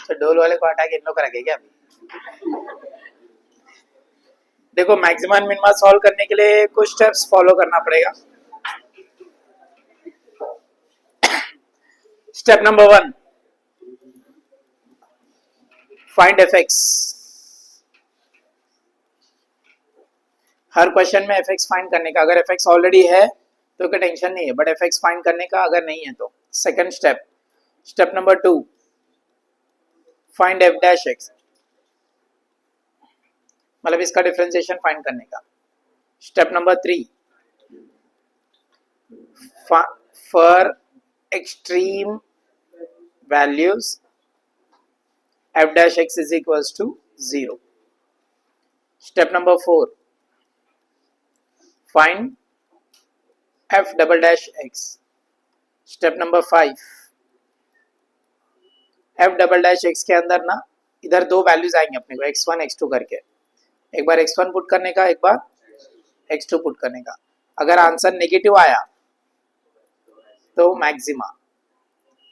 तो डोल वाले को हटा के इन लोग को रखे क्या अभी? देखो मैक्सिमम मिनिमा सॉल्व करने के लिए कुछ स्टेप्स फॉलो करना पड़ेगा. Step number 1, find FX. हर क्वेश्चन में एफएक्स फाइंड करने का, अगर एफएक्स ऑलरेडी है तो कोई टेंशन नहीं है, बट एफएक्स फाइंड करने का अगर नहीं है तो. Second step, step number 2, find F dash x, मतलब इसका डिफरेंशिएशन फाइंड करने का. Step number 3, for extreme values f dash x is equals to 0. Step number 4, find f double dash x. Step number 5, f double dash x के अंदर ना इधर दो values आएंगे अपने को x1 x2 करके. एक बार x1 पुट करने का, एक बार x2 पुट करने का. अगर आंसर नेगेटिव आया तो मैक्सिमा,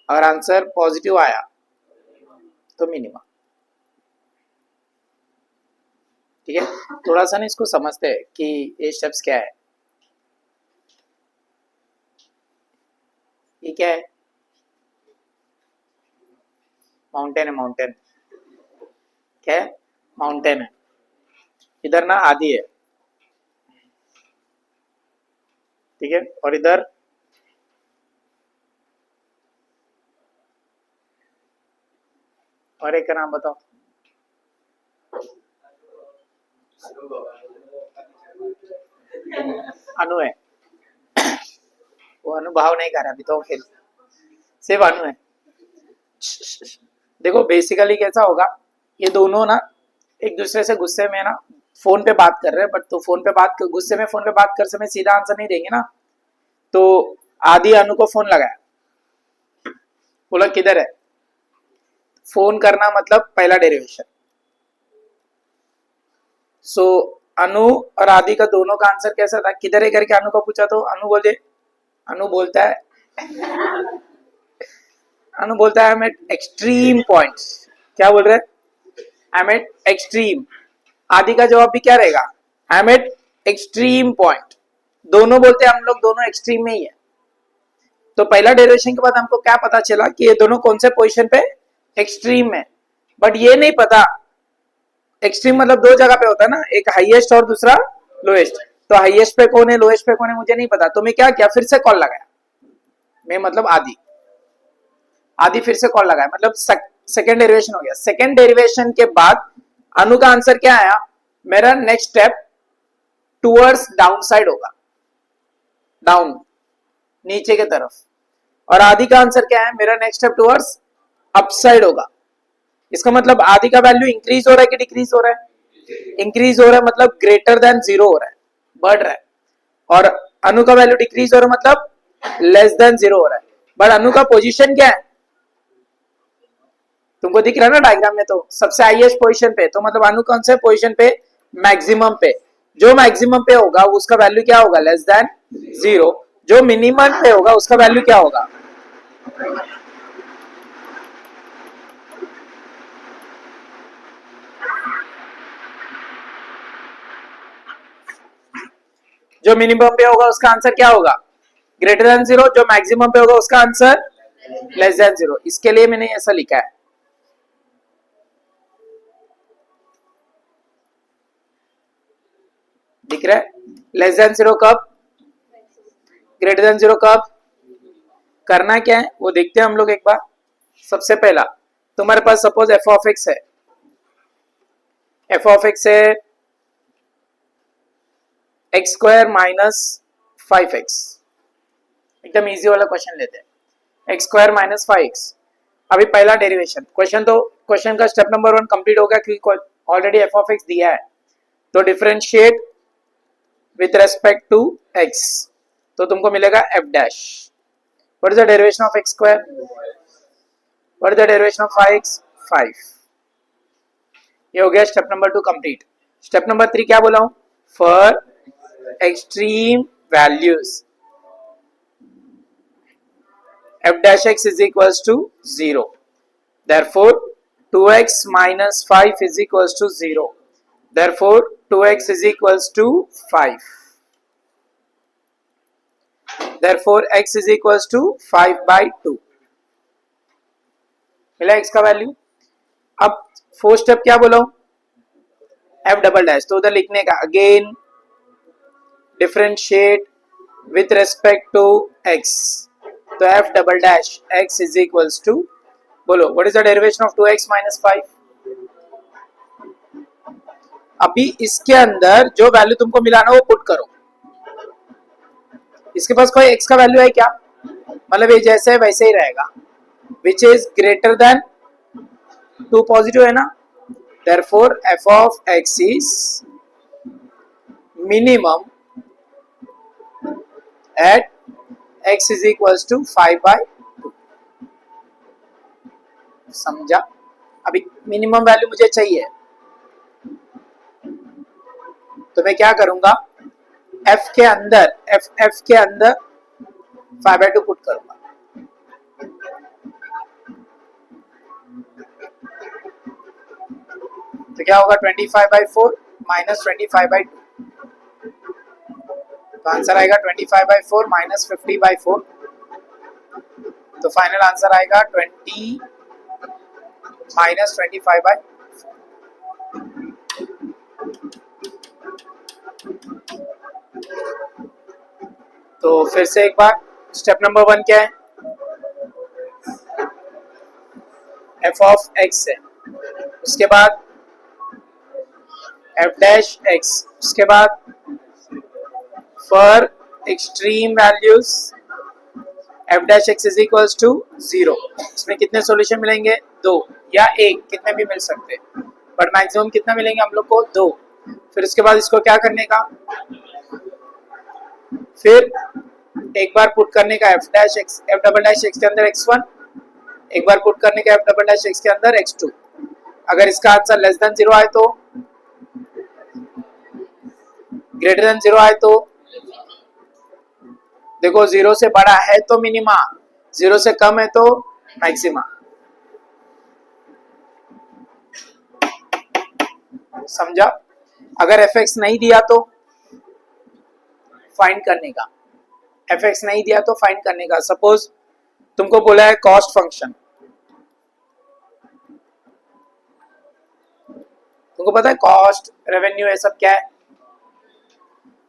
अगर आंसर पॉजिटिव आया तो मिनिमा. ठीक है, थोड़ा सा ना इसको समझते हैं कि ये स्टेप्स क्या है. ये क्या है? माउंटेन है. माउंटेन क्या है? माउंटेन है. इधर ना आधी है, ठीक है, और इधर और एक का नाम बताओ. अनु है. वो अनुभाव नहीं कर रहा अभी तो, फिर सिर्फ अनु है. देखो बेसिकली कैसा होगा, ये दोनों ना एक दूसरे से गुस्से में ना फोन पे बात कर रहे हैं, बट तो फोन पे बात गुस्से में फोन पे बात कर समय सीधा आंसर नहीं देंगे ना. तो आदि अनु को फोन लगाया, बोला किधर है. फोन करना मतलब पहला डेरिवेशन. सो अनु और आदि का दोनों का आंसर कैसा था? किधर है करके अनु को पूछा तो अनु बोलता है I am eight extreme points. क्या बोल रहे? I am eight extreme. आदि का जवाब भी क्या रहेगा? I am eight extreme point. दोनों बोलते हैं हम लोग दोनों एक्सट्रीम में ही है. तो पहला डेरिवेशन के बाद हमको क्या पता चला कि ये दोनों कौन से पोजीशन पे? एक्सट्रीम में. बट ये नहीं पता एक्सट्रीम मतलब दो जगह पे होता है ना, एक हाईएस्ट और दूसरा लोएस्ट. तो हाईएस्ट पे कौन है, लोएस्ट पे कौन है मुझे नहीं पता. तो मैं क्या किया, फिर से कॉल लगाया. मैं मतलब आदि फिर से कॉल लगाया, मतलब सेकंड डेरिवेशन हो गया. सेकंड डेरिवेशन के बाद अनु का आंसर क्या आया? मेरा next step towards down side होगा, डाउन नीचे की तरफ. और आदि का आंसर क्या है? मेरा नेक्स्ट स्टेप टुवर्ड्स अपसाइड होगा. इसका मतलब आदि का वैल्यू इंक्रीज हो रहा है कि डिक्रीज हो रहा है? इंक्रीज हो रहा है, मतलब ग्रेटर देन 0 हो रहा है, बढ़ रहा है. और अनु का वैल्यू डिक्रीज हो रहा है, मतलब लेस देन 0 हो रहा है. बट अनु का पोजीशन क्या है? तुमको दिख रहा है ना डायग्राम में, तो सबसे हाईएस्ट पोजीशन पे. तो मतलब अनु कौन से पोजीशन पे? मैक्सिमम पे. जो मैक्सिमम पे होगा उसका वैल्यू क्या होगा? Less than 0. जो मिनिमम पे होगा उसका वैल्यू क्या होगा? जो मिनिमम पे होगा उसका आंसर क्या होगा? Greater than 0. जो मैक्सिमम पे होगा उसका आंसर लेस देन 0. इसके लिए मैंने ऐसा लिखा है. दिख रहा है? लेस देन 0 कब, ग्रेटर देन 0 कब. करना क्या है वो देखते हैं हम लोग एक बार. सबसे पहला तुम्हारे पास सपोज एफ ऑफ एक्स है. एफ ऑफ एक्स है एक्स स्क्वायर माइनस 5x. एकदम इजी वाला क्वेश्चन लेते हैं. X square minus 5x. अभी पहला डेरिवेशन क्वेश्चन का स्टेप नंबर 1 कंप्लीट हो गया क्योंकि ऑलरेडी एफ ऑफ एक्स दिया है. तो differentiate with respect to x. तो तुमको मिलेगा f dash. What is the derivation of x square? What is the derivation of 5x? 5. ये हो गया step number 2 complete. Step number 3 क्या बोला हूं? For extreme values f dash x is equals to 0. Therefore 2x minus 5 is equals to 0. Therefore 2x is equals to 5. Therefore x is equals to 5 by 2. मिला x का value. अब fourth step क्या बोला हूं, f double dash. तो उधर लिखने का again differentiate with respect to x. तो f double dash x is equals to, बोलो what is the derivation of 2x minus 5. अभी इसके अंदर जो वैल्यू तुमको मिला ना वो पुट करो. इसके पास कोई x का वैल्यू है क्या, मतलब ये जैसे है वैसे ही रहेगा. Which is greater then 2 positive है ना. therefore f of x is minimum at x is equals to 5 by 2. समझा. अभी मिनिमम वैल्यू मुझे चाहिए तो मैं क्या करूंगा, f के अंदर f के अंदर 5 by 2 पुट करूंगा. तो क्या होगा 25 by 4 माइनस 25 by 2. तो आंसर आएगा 25 by 4 माइनस 50 by 4. तो फाइनल आंसर आएगा 20 माइनस 25 by 4. तो फिर से एक बार स्टेप नंबर 1 क्या है, f ऑफ x है, उसके बाद f डैश x, उसके बाद for extreme values f dash x is equals to 0. इसमें कितने सॉल्यूशन मिलेंगे, 2 या 1, कितने भी मिल सकते हैं, बट मैक्सिमम कितना मिलेंगे हम लोग को, 2. फिर उसके बाद इसको क्या करने का, फिर एक बार पुट करने का f dash x, f double dash x के अंदर x1, एक बार पुट करने का f डबल डैश x के अंदर x2. अगर इसका आंसर लेस देन 0 आए तो, ग्रेटर देन 0 आए तो, देखो 0 से बड़ा है तो मिनिमा, 0 से कम है तो मैक्सिमा. समझा. अगर fx नहीं दिया तो फाइंड करने का, fx नहीं दिया तो फाइंड करने का. सपोज तुमको बोला है कॉस्ट फंक्शन, तुमको पता है कॉस्ट रेवेन्यू ये सब क्या है.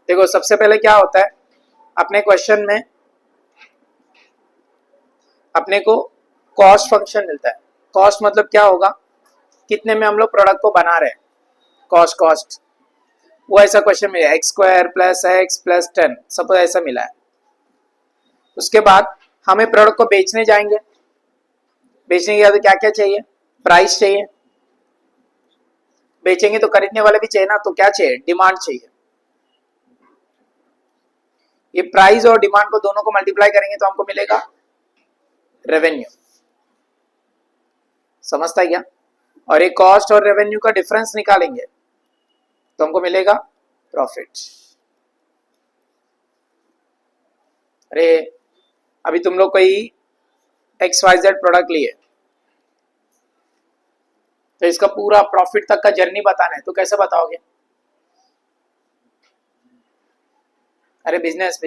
देखो सबसे पहले क्या होता है, अपने क्वेश्चन में अपने को कॉस्ट फंक्शन मिलता है. कॉस्ट मतलब क्या होगा, कितने में हम लोग प्रोडक्ट को बना रहे हैं, कॉस्ट. वो ऐसा क्वेश्चन मिला x square plus x plus 10, suppose ऐसा मिला है. उसके बाद हमें प्रोडक्ट को बेचने जाएंगे, बेचने के बाद क्या क्या चाहिए, प्राइस चाहिए. बेचेंगे तो खरीदने वाले भी चाहिए ना, तो क्या चाहिए, डिमांड चाहिए. ये प्राइस और डिमांड को दोनों को मल्टीप्लाई करेंगे तो हमको मिलेगा रेवेन्यू. समझता है क्या. और ये कॉस्ट और रेवेन्यू का डिफरेंस निकालेंगे तो हमको मिलेगा प्रॉफिट. अरे अभी तुम लोग कोई XYZ प्रोडक्ट लिए तो इसका पूरा प्रॉफिट तक का जर्नी बताना है, तो कैसे बताओगे. अरे बिजनेस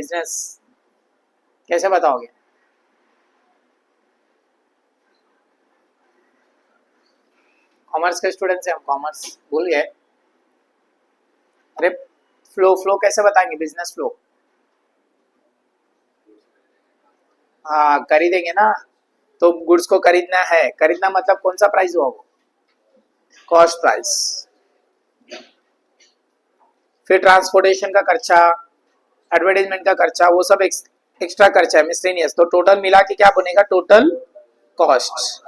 कैसे बताओगे. कॉमर्स के स्टूडेंट्स हैं हम, कॉमर्स भूल गए. अरे फ्लो कैसे बताएंगे, बिजनेस फ्लो. हाँ खरीदेंगे ना, तो गुड्स को खरीदना है, खरीदना मतलब कौन सा प्राइस हुआ, वो कॉस्ट प्राइस. फिर ट्रांसपोर्टेशन का खर्चा, एडवर्टाइजमेंट का खर्चा, वो सब एक्स्ट्रा खर्चा है, मिसलेनियस. तो टोटल मिला के क्या बनेगा, total cost.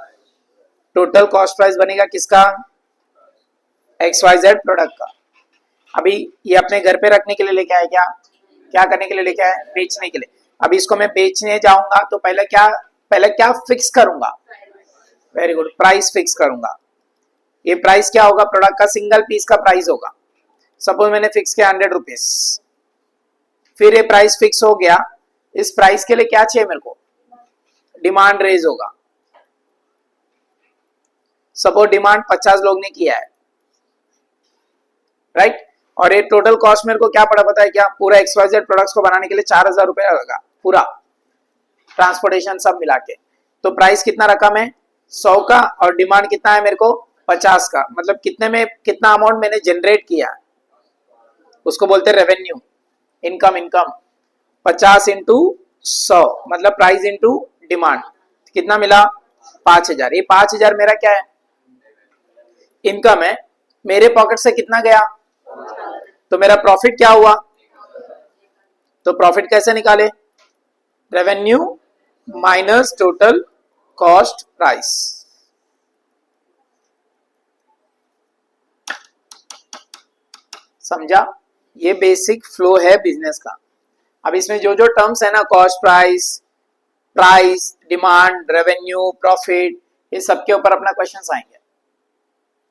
Total cost price बनेगा किसका, XYZ प्रोडक्ट का. अभी ये अपने घर पे रखने के लिए लेके आए, क्या करने के लिए लेके आए, बेचने के लिए. अभी इसको मैं बेचने जाऊंगा तो पहले क्या फिक्स करूंगा, वेरी गुड, प्राइस फिक्स करूंगा. ये प्राइस क्या होगा, प्रोडक्ट का सिंगल पीस का प्राइस होगा. सपोज मैंने फिक्स किया 100 रुपीज. फिर ये प्राइस फिक्स हो गया, इस प्राइस के लिए क्या चाहिए मेरे को, डिमांड रेज होगा. सपोज डिमांड 50 लोग ने किया है, राइट, और ये टोटल कॉस्ट मेरे को क्या पड़ा पता है क्या, पूरा XYZ प्रोडक्ट्स को बनाने के लिए 4,000 रुपया लगा, पूरा ट्रांसपोर्टेशन सब मिला के। तो प्राइस कितना रकम है 100 का, और डिमांड कितना है मेरे को 50 का, मतलब कितने में कितना अमाउंट मैंने जनरेट किया, उसको बोलते हैं रेवेन्यू, इनकम। इनकम 50 इंटू 100 मतलब प्राइस इंटू डिमांड, कितना मिला 5,000। ये 5,000 मेरा क्या है, इनकम है। मेरे पॉकेट से कितना गया, तो मेरा प्रॉफिट क्या हुआ, तो प्रॉफिट कैसे निकाले, revenue minus total cost price. समझा, ये बेसिक फ्लो है बिजनेस का। अब इसमें जो जो टर्म्स है ना, cost price, price, demand, revenue, profit, ये सब के ऊपर अपना क्वेश्चंस आएंगे।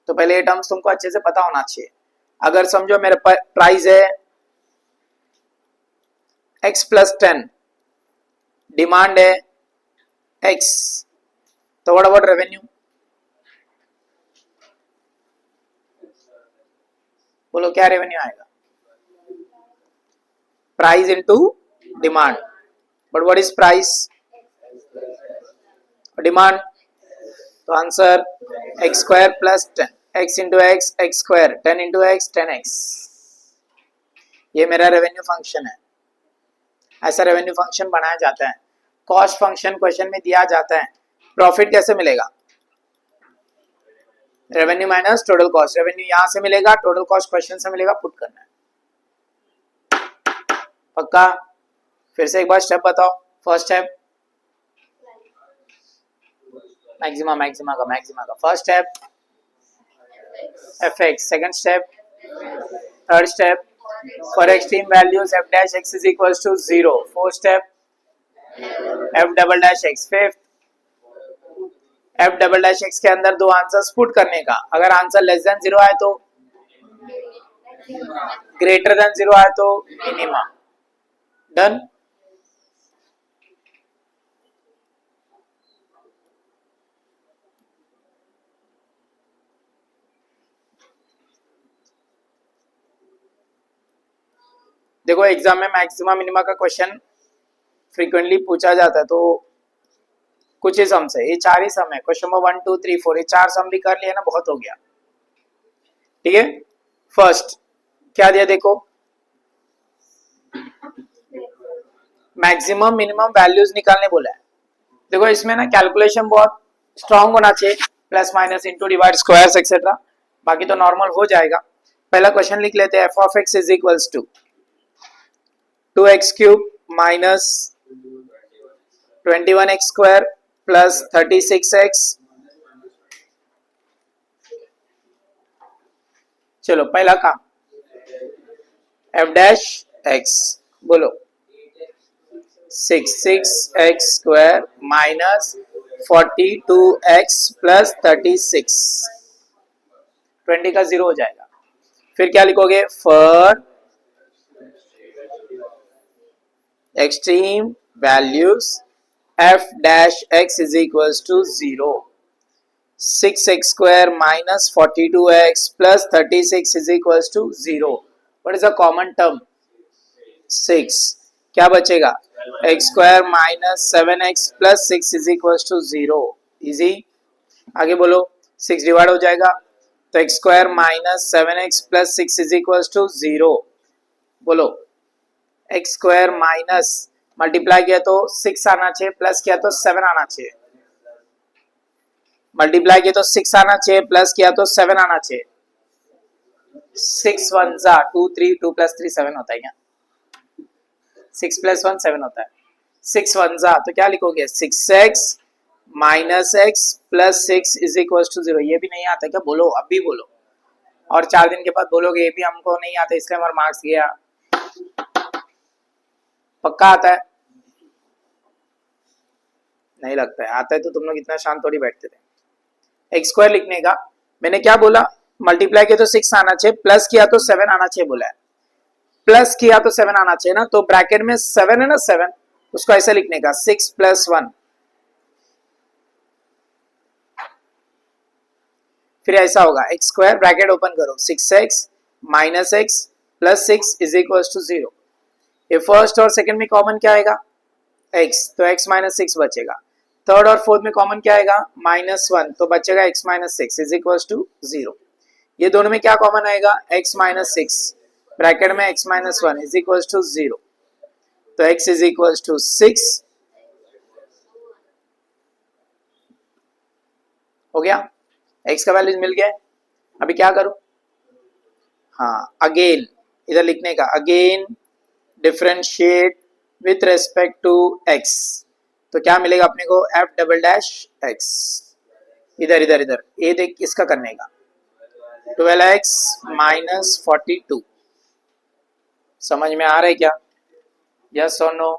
तो पहले ये टर्म्स तुमको अच्छे से पता होना चाहिए। अगर समझो मेरे प्राइस है x प्लस 10, डिमांड है x, तो व्हाट अबाउट रेवेन्यू, बोलो क्या रेवेन्यू आएगा, price into demand, but what is price, demand, तो answer x square plus 10, x into X X square, 10 into X 10x, ये मेरा रेवेन्यू फंक्शन है। ऐसा रेवेन्यू फंक्शन बनाया जाता है। कॉस्ट फंक्शन क्वेश्चन में दिया जाता है। प्रॉफिट कैसे मिलेगा, revenue minus total cost, revenue यहां से मिलेगा, टोटल कॉस्ट क्वेश्चन से मिलेगा, पुट करना है। पक्का, फिर से एक बार स्टेप बताओ। फर्स्ट स्टेप मैक्सिमा, मैक्सिमा का first step fx, second step, third step for extreme values f dash x is equals to 0, fourth step f double dash x, fifth f double dash x के अंदर दो answers put करने का। अगर answer less than 0 आए तो, greater than 0 आए तो मिनिमम। डन। देखो एग्जाम में मैक्सिमा मिनिमा का क्वेश्चन फ्रीक्वेंटली पूछा जाता है, तो कुछ ही सम्स है, ये 4 ही सम है। क्वेश्चन नंबर 1 2 3 4, ये 4 सम भी कर लिया ना, बहुत हो गया। ठीक है, फर्स्ट क्या दिया देखो, मैक्सिमम मिनिमम वैल्यूज निकालने बोला है। देखो इसमें ना कैलकुलेशन बहुत स्ट्रांग होना चाहिए, plus minus into divide squares etcetera, बाकी तो नॉर्मल हो जाएगा। पहला क्वेश्चन लिख लेते हैं, f of x is equals to 2x cube minus 21x square plus 36x। चलो पहला काम, f डैश x, बोलो 6x square minus 42x plus 36, 20 का 0 हो जाएगा। फिर क्या लिखोगे, for extreme values f dash x is equals to 0, 6x square minus 42x plus 36 is equals to 0. What is the common term? 6. क्या बचेगा, x square minus 7x plus 6 is equals to 0. Easy. आगे बोलो, 6 divide हो जाएगा तो x square minus 7x plus 6 is equals to 0. बोलो x square minus multiply किया तो 6 आना चाहिए, प्लस किया तो 7 आना चाहिए। मल्टीप्लाई किया तो 6 आना चाहिए, प्लस किया तो 7 आना चाहिए। 6 1 जा 2 3, 2 प्लस 3 7 होता है क्या, 6 प्लस 1 7 होता है। 6 1 जा तो क्या लिखोगे, 6x minus x plus 6 is equal to 0। ये भी नहीं आता क्या, बोलो अब भी बोलो, और 4 दिन के बाद बोलोगे ये भी हमको नहीं आता इसलिए हमारा मार्क्स गया। पक्का आता है, नहीं लगता है, आता है तो तुम लोग इतना शांत थोड़ी बैठते थे। एक्स स्क्वायर लिखने का मैंने क्या बोला, मल्टीप्लाई किया तो 6 आना चाहिए, प्लस किया तो 7 आना चाहिए बोला है, प्लस किया तो 7 आना चाहिए ना, तो ब्रैकेट में 7 है ना, 7 उसको ऐसे लिखने का 6 प्लस 1, फिर ऐसा होगा एक्स स्क्वायर ब्रैकेट ओपन करो 6x minus x plus 6 is equal to 0। ये फर्स्ट और सेकंड में कॉमन क्या आएगा x, तो x माइनस 6 बचेगा। थर्ड और फोर्थ में कॉमन क्या आएगा -1, तो बचेगा x minus 6 is equal to 0। ये दोनों में क्या कॉमन आएगा x माइनस 6 ब्रैकेट में x minus 1 is equal to 0, तो x इज इक्वल टू 6 हो गया। x का वैल्यू मिल गया। अभी क्या करूं, हाँ अगेन इधर लिखने का, again differentiate with respect to x, तो क्या मिलेगा अपने को f डबल डैश x। इधर इधर इधर ये देख इसका करने का 12x माइनस 42, समझ में आ रहा है क्या, यस और नो।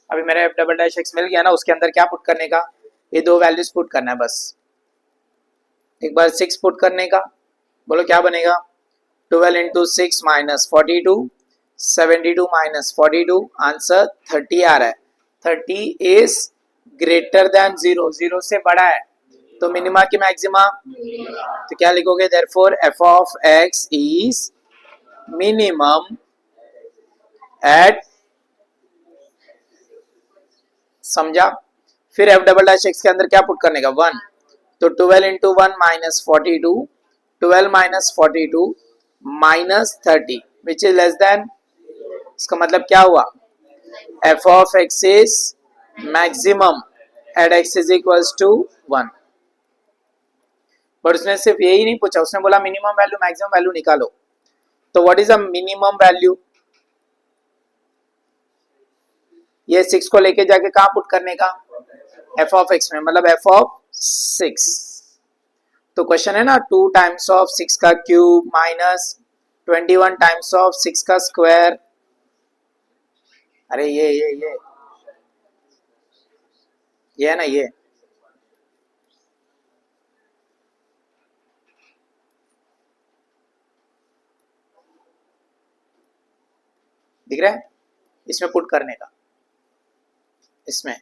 अभी मेरा f डबल डैश x मिल गया ना, उसके अंदर क्या पुट करने का, ये दो वैल्यूज पुट करना है बस। एक बार 6 पुट करने का, बोलो क्या बनेगा 12 इंटू 6 माइनस 42, 72 माइनस 42, आंसर 30 आ रहा है। 30 इज ग्रेटर देन 0, 0 से बड़ा है, तो मिनिमा की मैक्सिमा, तो क्या लिखोगे therefore f of x is minimum at, समझा। फिर f डबल डैश x के अंदर क्या पुट करने का 1, तो 12 into 1 minus 42, 12 minus 42 minus 30 which is less than, इसका मतलब क्या हुआ f of x is maximum at x is equals to 1। But उसने सिर्फ यही नहीं पूछा, उसने बोला मिनिमम वैल्यू मैक्सिमम वैल्यू निकालो, तो what is a minimum value, ये 6 को लेके जाके कहां पुट करने का f ऑफ x में, मतलब f ऑफ 6। तो क्वेश्चन है ना 2 टाइम्स ऑफ 6 का क्यूब माइनस 21 टाइम्स ऑफ 6 का स्क्वायर, अरे ये है ना, ये दिख रहा है, इसमें पुट करने का, इसमें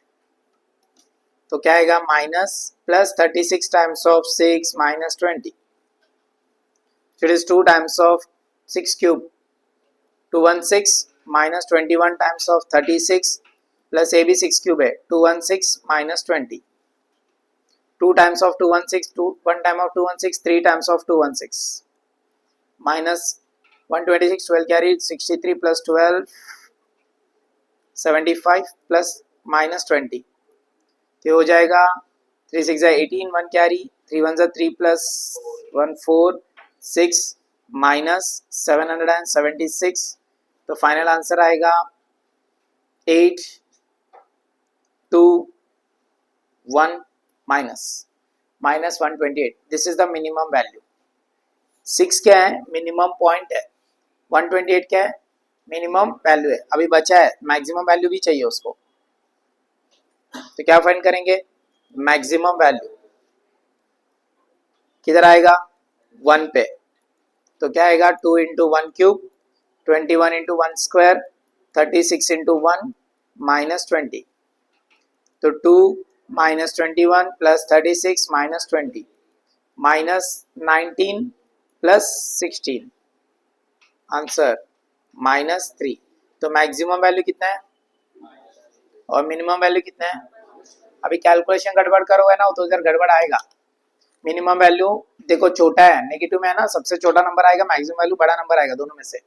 तो क्या आएगा minus plus 36 times of 6 minus 20, it is 2 times of 6 cube 216 minus 21 times of 36 plus A भी 6 क्यूब है 216 minus 20, 2 times of 216, 1 time of 216, 3 times of 216 minus 126, 12 carry 63 plus 12 75 plus minus 20, तो हो जाएगा 3 6 18, 1 कैरी 3 1 3 प्लस 1 4 6 माइनस 776, तो final answer आएगा 8 2 1 minus 128। This is the minimum value. 6 क्या है minimum point है, 128 क्या है मिनिमम वैल्यू है। अभी बचा है मैक्सिमम वैल्यू भी चाहिए उसको, तो क्या फाइंड करेंगे मैक्सिमम वैल्यू किधर आएगा 1 पे, तो क्या आएगा 2 into 1 cube 21 into 1 square 36 into 1 minus 20, तो 2 minus 21 plus 36 minus 20 minus 19 plus 16, answer minus 3। तो मैक्सिमम वैल्यू कितना है और मिनिमम वैल्यू कितना है। अभी कैलकुलेशन गड़बड़ करोगे ना तो इधर गड़बड़ आएगा। मिनिमम वैल्यू देखो छोटा है, नेगेटिव में है ना, सबसे छोटा नंबर आएगा, मैक्सिमम वैल्यू बड़ा नंबर आएगा, दोनों में से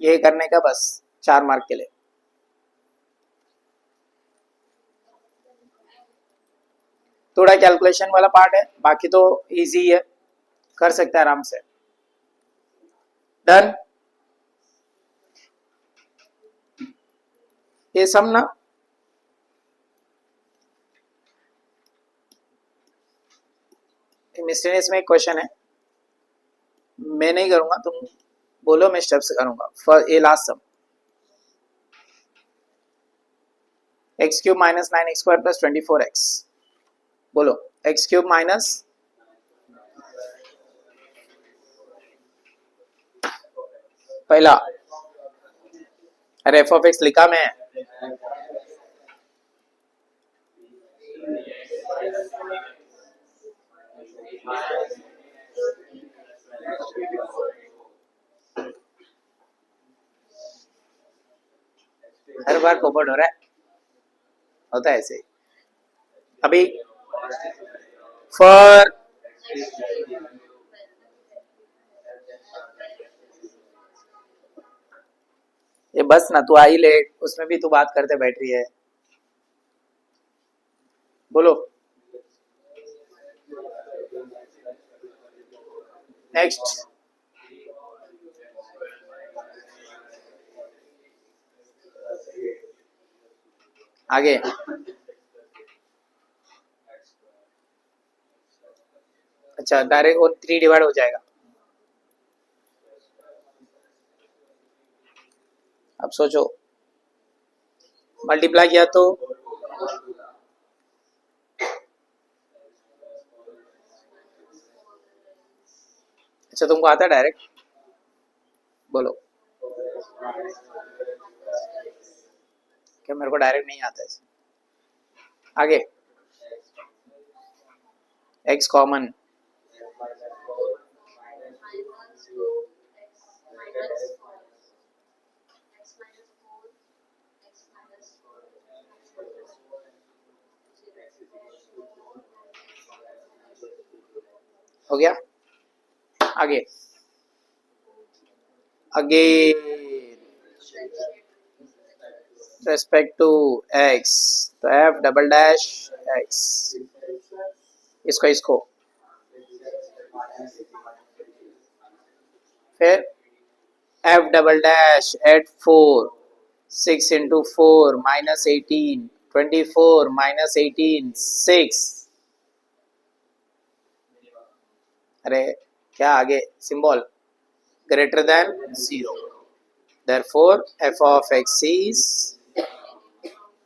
ये करने का बस 4 मार्क के लिए। थोड़ा कैलकुलेशन वाला पार्ट है, बाकी तो इजी है, कर सकते हैं आराम से। डन। ये सब ना मिस्टेनियस में एक क्वेश्चन है, मैं नहीं करूंगा, तुम बोलो मैं स्टेप्स करूंगा। फॉर ये last sum X cube minus 9x square plus 24x, बोलो एक्स क्यूब माइनस पहला, अरे एफ ऑफ एक्स लिखा मैं, बार पोपट हो रहा है, होता है ऐसे। अभी फॉर ये बस ना, तू आई लेट, उसमें भी तू बात करते बैठ रही है। बोलो नेक्स्ट। आगे अच्छा, डायरेक्ट वो 3 डिवाइड हो जाएगा। अब सोचो, मल्टीप्लाई किया तो अच्छा, तुमको आता है डायरेक्ट? बोलो। क्या मेरे को डायरेक्ट नहीं आता है। आगे x कॉमन, हो गया। आगे रेस्पेक्ट टू x, तो f डबल डैश x, इसको फिर f double dash at 4, 6 into 4 minus 18, 24 minus 18 6। अरे क्या आगे symbol greater than 0, therefore f of x is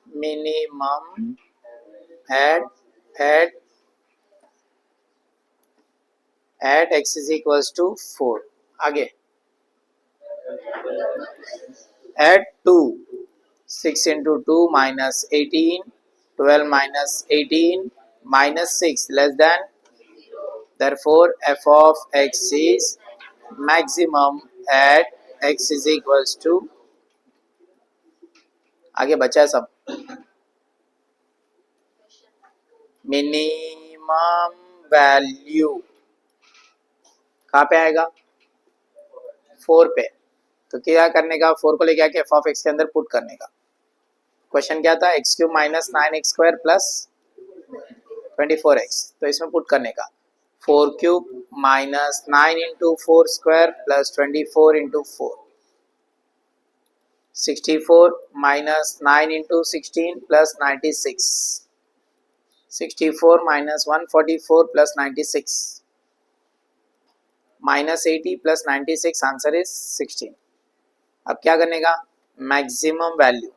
minimum at x is equals to 4। आगे at 2, 6 into 2 minus 18, 12 minus 18 minus 6 less than, therefore f of x is maximum at x is equals to, आगे बचा है सब, minimum value कहाँ पे आएगा? 4 पे। तो क्या करने का? 4 को लेके आके एफ ऑफ एक्स के अंदर पुट करने का। क्वेश्चन क्या था? X cube minus 9x square plus 24x, तो इसमें पुट करने का 4 cube minus 9 into 4 square plus 24 into 4, 64 minus 9 into 16 plus 96, 64 minus 144 plus 96 minus 80 plus 96, answer is 16। अब क्या करने का? मैक्सिमम वैल्यू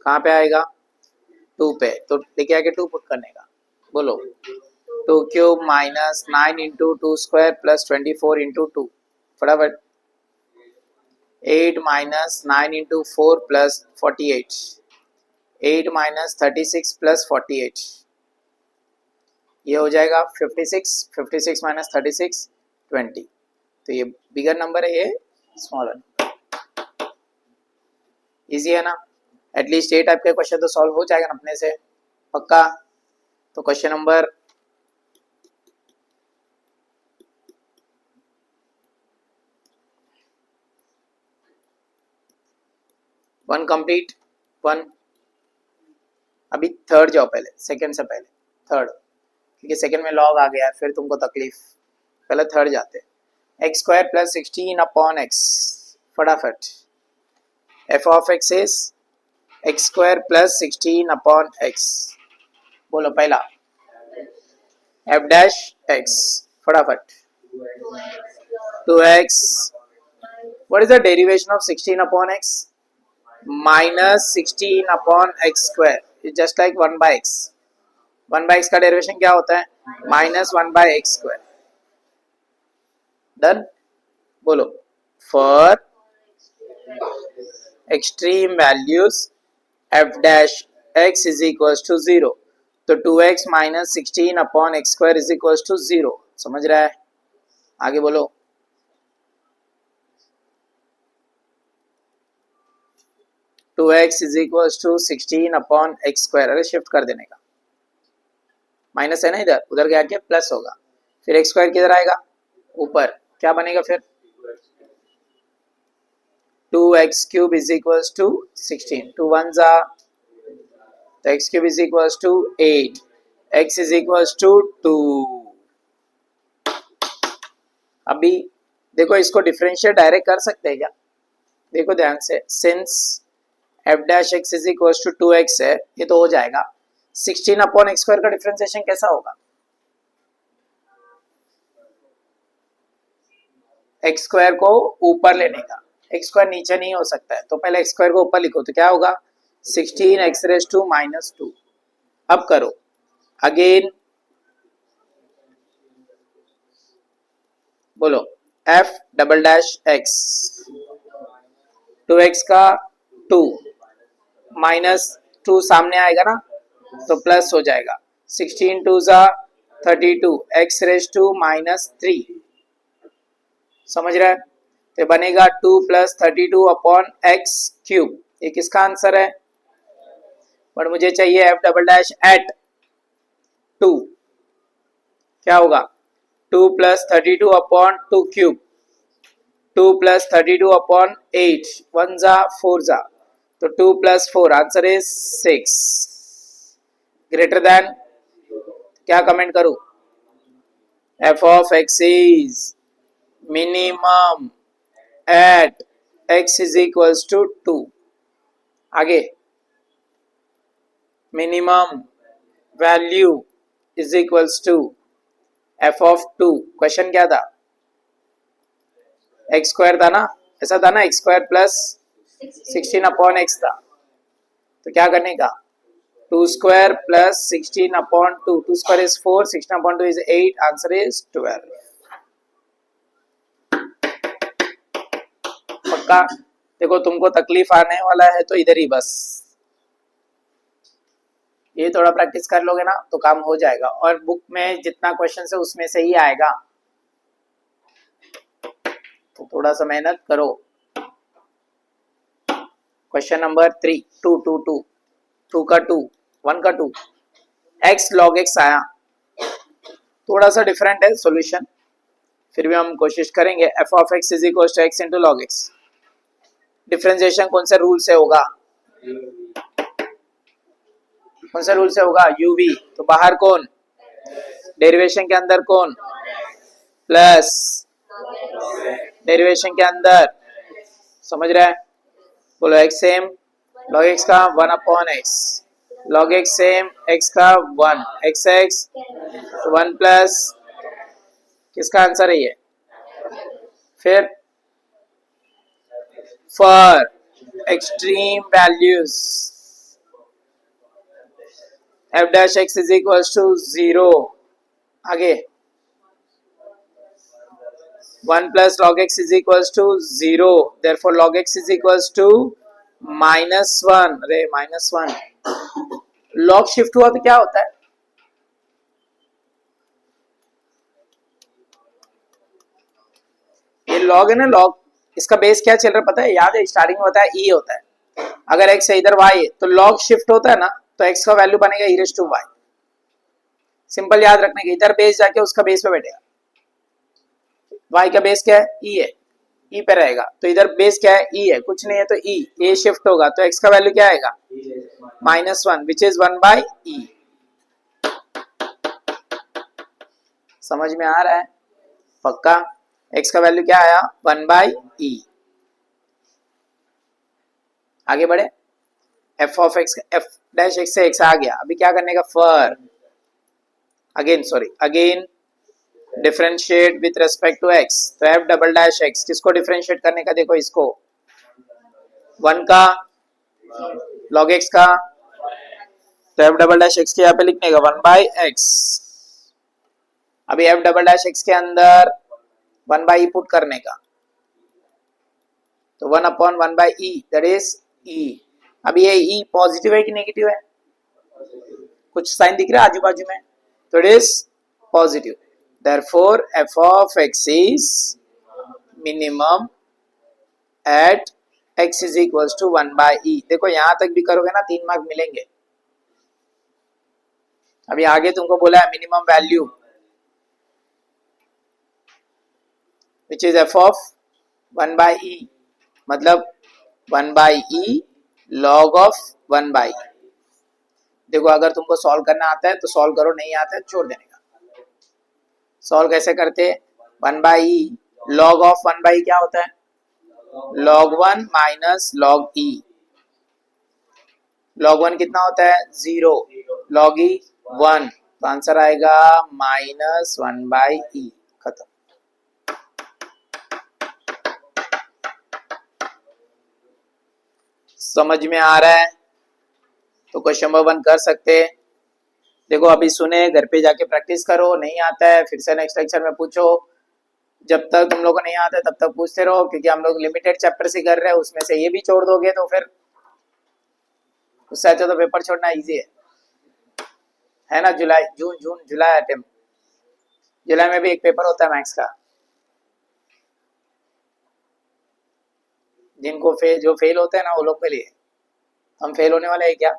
कहाँ पे आएगा? 2 पे, तो लेके आके 2 पुट करने का। बोलो 2 cube minus 9 into 2 square plus 24 into 2, फटाफट। 8 minus 9 into 4 plus 48, 8 minus 36 plus 48, ये हो जाएगा 56, 56 माइनस 36 20। तो ये बिगर नंबर है, ये स्मॉलर। इजी है ना? एटलीस्ट ये टाइप के क्वेश्चन तो सॉल्व हो जाएगा ना अपने से, पक्का। तो क्वेश्चन नंबर 1 कंप्लीट। 1 अभी थर्ड जाओ, पहले सेकंड से पहले थर्ड, क्योंकि सेकंड में लॉग आ गया फिर तुमको तकलीफ। पहले थर्ड जाते। X square plus 16 upon X, फटाफट। F of x is X square plus 16 upon X. बोलो पहला एफ डैश एक्स, फटाफट। 2x, what is the derivation of 16 upon X? Minus 16 upon x square is just like 1 by X. 1 by X का derivation क्या होता है? Minus 1 by X square. Done. बोलो for extreme values F dash X is equal to 0, तो 2x minus 16 upon x square is equal to 0। समझ रहा है? आगे बोलो। 2x is equal to 16 upon x square, अरे शिफ्ट कर देने का, माइनस है ना इधर, उधर गया के प्लस होगा, फिर एक्स स्क्वायर किधर आएगा ऊपर, क्या बनेगा फिर 2x cube is equal to 16, 2 1 जा, तो x cube is equal to 8, x is equal to 2। अभी देखो इसको डिफरेंशिएट डायरेक्ट कर सकते हैं क्या, देखो ध्यान से, since f dash x is equal to 2x है, ये तो हो जाएगा, 16 अपॉन एक्स स्क्वायर का डिफरेंशिएशन कैसा होगा, एक्स स्क्वायर को ऊपर लेने का, एक्स स्क्वायर नीचे नहीं हो सकता है, तो पहले एक्स स्क्वायर को ऊपर लिखो, तो क्या होगा 16 एक्स रेज टू माइनस 2। अब करो अगेन, बोलो f double dash x, 2x का 2 माइनस 2 सामने आएगा ना, तो प्लस हो जाएगा, 16 2 जा 32 एक्स रेज टू माइनस 3, समझ रहा है, तो बनेगा 2 प्लस 32 अपॉन एक्स क्यूब, ये किसका आंसर है, पर मुझे चाहिए f डबल डैश एट 2, क्या होगा 2 plus 32 upon 2 cube, 2 plus 32 upon 8, 1 जा 4 जा, तो 2 plus 4, answer is 6, greater than, क्या कमेंट करूं, f of x is minimum at x is equals to 2, आगे minimum value is equals to f of 2, question क्या था, एक्स स्क्वायर था ना, ऐसा था ना, x square plus 16 upon x था, तो क्या करने का 2 square plus 16 upon 2, 2 square is 4, 16 upon 2 is 8, answer is 12। पक्का, देखो तुमको तकलीफ आने वाला है तो इधर ही बस, ये थोड़ा प्रैक्टिस कर लोगे ना तो काम हो जाएगा, और बुक में जितना क्वेश्चन है उसमें से ही आएगा, तो थोड़ा सा मेहनत करो। क्वेश्चन नंबर 3, 2 2 2, 2 का 2, 1 का 2, x log x आया, थोड़ा सा डिफरेंट है सॉल्यूशन, फिर भी हम कोशिश करेंगे, f of x is equal to x into log x, differentiation कौन से रूल से होगा, कौन से रूल से होगा, uv, तो बाहर कौन, डेरिवेशन के अंदर कौन, प्लस डेरिवेशन के अंदर, समझ रहे हैं, बोलो x सेम log x का 1 अपॉन x, log x same x का 1, x x 1 प्लस, किसका आंसर है ये, फिर for extreme values f dash x is equal to 0, आगे 1 plus log x is equals to 0, therefore log x is equals to minus 1, अरे minus 1, log shift हुआ तो क्या होता है, ये log है ना, log इसका बेस क्या चल रहा है पता है, याद है, स्टार्टिंग में होता है e होता है, अगर x है इधर y है तो log शिफ्ट होता है ना, तो x का वैल्यू बनेगा e raise to y, simple याद रखने के, इधर बेस जाके उसका बेस पे बैठेगा, y का बेस क्या है e है, e पे रहेगा, तो इधर बेस क्या है e है, कुछ नहीं है तो e, a शिफ्ट होगा तो x का वैल्यू क्या आएगा -1 विच इज 1 बाई e, समझ में आ रहा है, पक्का, x का वैल्यू क्या आया 1 बाई e, आगे बढ़े, f of x, f dash x से x आ गया, अभी क्या करने का, for again differentiate with respect to x, तो f डबल डैश x, किसको डिफरेंशिएट करने का, देखो इसको 1 का log x का, तो f डबल डैश x के यहाँ पे लिखने का 1 बाई x, अभी f डबल डैश x के अंदर 1 बाई e पुट करने का, तो 1 upon 1 by e, that is e, अभी ये e पॉजिटिव है कि नेगेटिव है, कुछ साइन दिख रहा है आजू बाजू में, तो it is positive, therefore f of x is minimum at x is equals to 1/e। देखो यहां तक भी करोगे ना 3 मार्क मिलेंगे। अभी आगे तुमको बोला है minimum value which is f of 1/e, मतलब 1/e log ऑफ 1/e। देखो अगर तुमको सॉल्व करना आता है तो सॉल्व करो, नहीं आता है छोड़ देने का। सॉल्व कैसे करते? 1/e log ऑफ 1/e क्या होता है? log 1 minus log e। log 1 कितना होता है? 0। log e 1, तो आंसर आएगा -1/e। खत्म। समझ में आ रहा है तो क्वेश्चन नंबर 1 कर सकते हैं। देखो अभी सुने, घर पे जाके प्रैक्टिस करो, नहीं आता है फिर से नेक्स्ट लेक्चर में पूछो। जब तक तुम लोग को नहीं आता है तब तक पूछते रहो, क्योंकि हम लोग लिमिटेड चैप्टर से कर रहे हैं, उसमें से ये भी छोड़ दोगे तो फिर उससे अच्छा तो पेपर छोड़ना इजी है ना। जुलाई जून जुलाई अटेम्प्ट, जुलाई में भी एक पेपर होता है मैथ्स का। जिनको जो फेल होते हैं ना वो लोग के लिए। हम फेल होने वाले हैं क्या?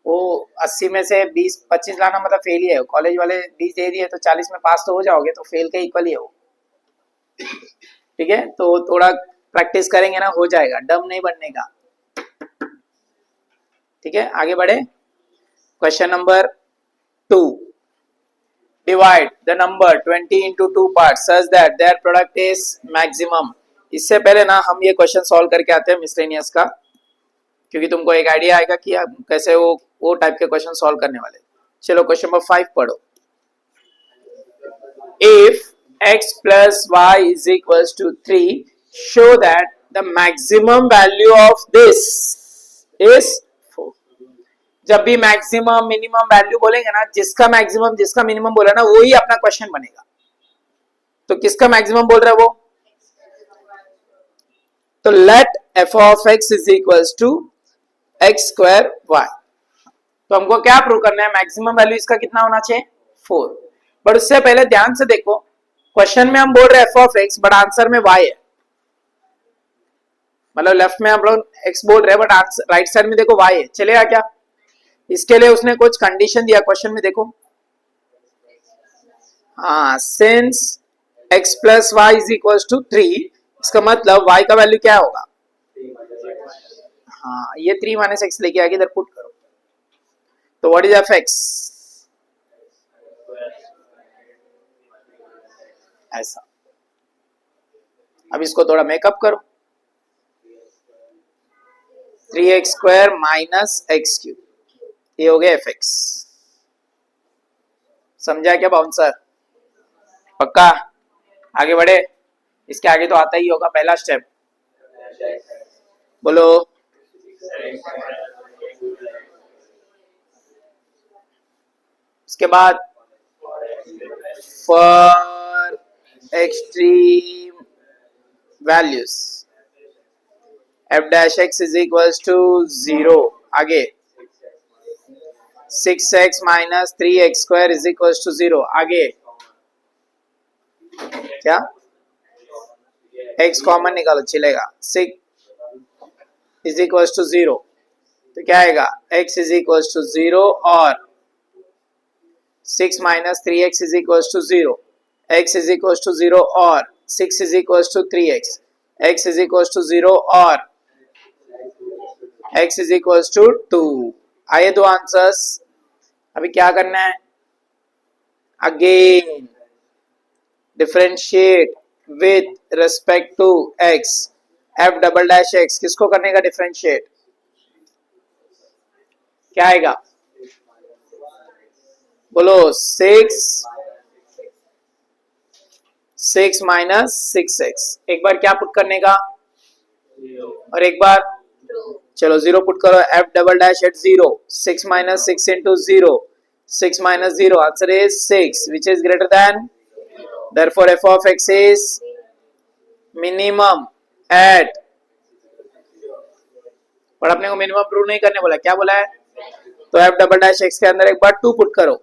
वो 80 में से 20-25 लाना मतलब फेल ही है। कॉलेज वाले 20 दे दिए तो 40 में पास तो हो जाओगे, तो फेल के इक्वल ही है वो। ठीक है, तो थोड़ा प्रैक्टिस करेंगे ना हो जाएगा, डम नहीं बनने का। ठीक है, आगे बढ़े। Question number 2, divide the number 20 into 2 parts such that their product is maximum। इससे पहले ना हम ये क्वेश्चन सॉल्व करके आते हैं मिसलेनियस का, क्योंकि तुमको एक आइडिया आएगा कि आप कैसे वो टाइप के क्वेश्चन सॉल्व करने वाले। चलो क्वेश्चन नंबर 5 पढ़ो। If x plus y is equals to 3, show that the maximum value of this is 4। जब भी मैक्सिमम मिनिमम वैल्यू बोलेंगे ना, जिसका मैक्सिमम जिसका मिनिमम बोला ना वो ही अपना क्वेश्चन बनेगा। तो किसका मैक्सिमम बोल रहा है वो? तो late f of x is equals to x square y। तो हमको क्या प्रूव करना है? मैक्सिमम वैल्यू इसका कितना होना चाहिए? 4। बट उससे पहले ध्यान से देखो, क्वेश्चन में हम बोल रहे हैं f of x, but answer में y है। मतलब लेफ्ट में हम लोग x बोल रहे हैं बट राइट साइड में देखो y है। चलेगा क्या? इसके लिए उसने कुछ कंडीशन दिया क्वेश्चन में, देखो। हाँ, सिंस x प्लस y इज इक्वल टू 3, इसका मतलब y का वैल्यू क्या होगा? हाँ, ये 3 माइनस एक्स लेके आगे इधर पुट करो। तो व्हाट इज एफ एक्स? ऐसा। अब इसको थोड़ा मेकअप करो। 3x square minus X cube, ये हो गया एफ एक्स। समझा क्या बाउंसर? पक्का? आगे बढ़े। इसके आगे तो आता ही होगा पहला स्टेप, बोलो। इसके बाद for extreme values f dash x is equals to 0। आगे 6x minus 3x square is equals to 0। आगे क्या? x कॉमन निकालो, चलेगा। 6 is equals to 0, तो क्या आएगा? x is equals to 0 और 6 minus 3x is equals to 0। x is equals to 0 और 6 is equals to 3x। x is equals to 0 और x is equals to 2। आइए दो आंसर्स। अभी क्या करना है? Again differentiate with respect to x। f double dash x किसको करने का डिफरेंशिएट? क्या आएगा? बोलो। 6 माइनस 6x। एक बार क्या पुट करने का और एक बार? चलो 0 पुट करो। f double dash at 0। 6 minus 6 into 0। 6 minus 0, answer is 6 which is greater than, therefore f of x is minimum at. पर अपने को मिनिमम प्रूव नहीं करने बोला, क्या बोला है? तो f डबल डैश x के अंदर एक बार 2 पुट करो।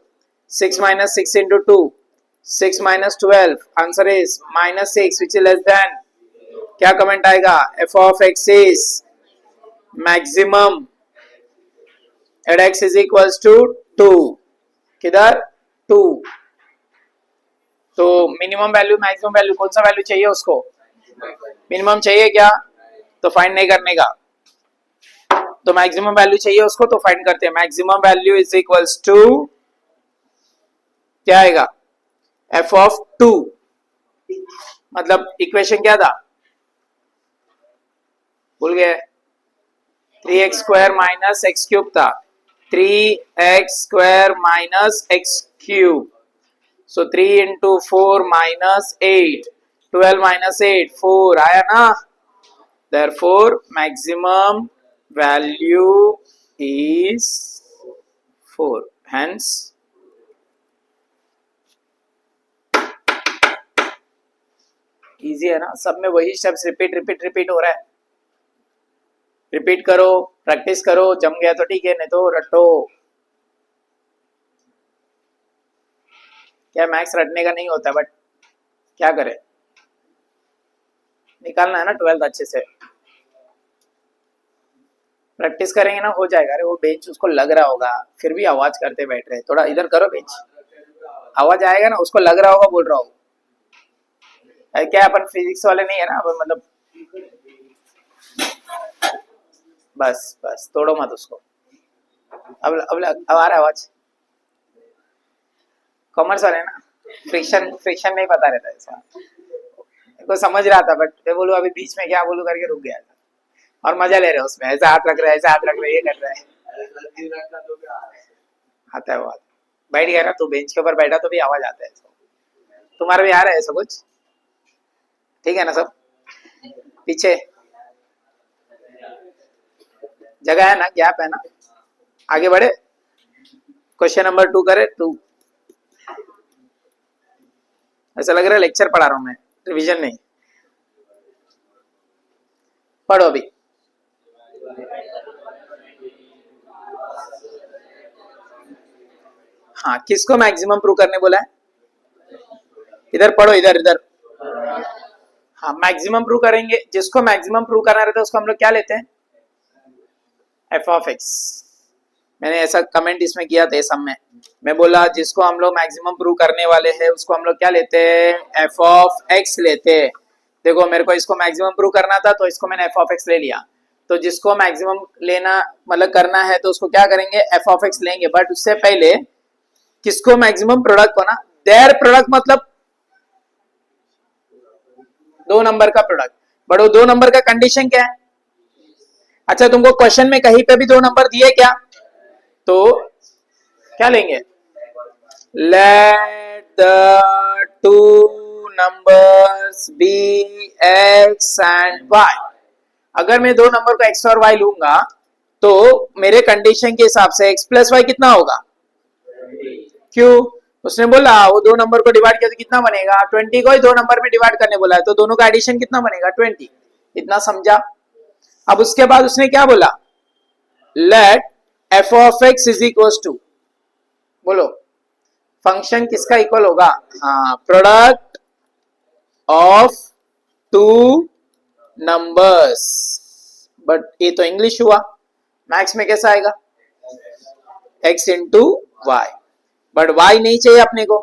6 minus 6 into 2, 6 minus 12, answer is -6 which is less than क्या कमेंट आएगा? F of x is maximum at x is equals to 2, किधर 2। तो मिनिमम वैल्यू मैक्सिमम वैल्यू कौन सा वैल्यू चाहिए उसको? मिनिमम चाहिए क्या? तो फाइंड नहीं करने का, तो मैक्सिमम वैल्यू चाहिए उसको, तो फाइंड करते हैं। Maximum value is equals to क्या आएगा? एफ ऑफ 2, मतलब इक्वेशन क्या था? भूल गए? 3x square minus X cube था, 3x square minus X cube. So 3 into 4 minus 8, 12 minus 8 4 आया ना। Therefore maximum value is 4, hence easy है ना? सब में वही स्टेप्स रिपीट रिपीट रिपीट हो रहा है। रिपीट करो, प्रैक्टिस करो, जम गया तो ठीक है, नहीं तो रटो। क्या मैथ्स रटने का नहीं होता, बट क्या करें, निकालना है ना 12th अच्छे से। प्रैक्टिस करेंगे ना हो जाएगा। अरे वो बेंच उसको लग रहा होगा, फिर भी आवाज करते बैठ रहे। थोड़ा इधर करो बेंच, आवाज आएगा ना, उसको लग रहा होगा बोल रहा हूँ। क्या अपन फिजिक्स वाले नहीं है ना, अपन मतलब बस बस तोड़ो मत उसको। अब आ रहा है आवाज। कॉमर्स वाले ना, फ्रिक्शन फ्रिक्शन नहीं पता रहता ऐसा। को समझ रहा था, बट मैं बोलूँ अभी बीच में क्या बोलूँ करके रुक गया था। और मजा ले रहे हैं उसमें, ऐसा हाथ रख रहा है, ऐसा हाथ रख रहा है, ये कर रहा है। आता है वो, बैठ गया ना तू बेंच के ऊपर बैठा तो भी आवाज आता है। तुम्हारा भी आ रहा है ऐसा कुछ? ठीक है ना सब? पीछे जगह है ना, गैप है ना? आगे बढ़े, क्वेश्चन नंबर 2 करे। 2 ऐसा लग रहा है लेक्चर पढ़ा रहा हूं मैं, रिवीजन नहीं। पढ़ो अभी। हाँ, किसको मैक्सिमम प्रूव करने बोला है? इधर पढ़ो, इधर इधर। हाँ, मैक्सिमम प्रूव करेंगे। जिसको मैक्सिमम प्रूव करना रहता है उसको हम लोग क्या लेते हैं? F of x. मैंने ऐसा कमेंट इसमें किया था सब में। मैं बोला जिसको हम लोग मैक्सिमम प्रूव करने वाले हैं उसको हम लोग क्या लेते हैं? एफ ऑफ एक्स लेते हैं। देखो मेरे को इसको मैक्सिमम प्रूव करना था तो इसको मैंने एफ ऑफ एक्स ले लिया। तो जिसको मैक्सिमम लेना मतलब करना है तो उसको क्या करेंगे? एफ ऑफ एक्स लेंगे। बट उससे पहले किसको मैक्सिमम प्रोडक्ट को ना, देयर प्रोडक्ट मतलब 2 नंबर का प्रोडक्ट। बट वो 2 नंबर का कंडीशन क्या है? अच्छा, तुमको क्वेश्चन में कहीं पे भी 2 नंबर दिए क्या? तो क्या लेंगे? Let the 2 numbers be x and y. अगर मैं 2 नंबर को एक्स और वाई लूंगा तो मेरे कंडीशन के हिसाब से एक्स प्लस वाई कितना होगा? क्यों? उसने बोला वो 2 नंबर को डिवाइड किया तो कितना बनेगा? 20 को ही 2 नंबर में डिवाइड करने बोला है, तो दोनों का एडिशन कितना बनेगा? 20। इतना समझा? अब उसके बाद उसने क्या बोला? Let f of x is equal to, बोलो फंक्शन किसका इक्वल होगा? हाँ, प्रोडक्ट ऑफ 2 नंबर्स। बट ये तो इंग्लिश हुआ, मैथ्स में कैसा आएगा? x into y. But y नहीं चाहिए अपने को,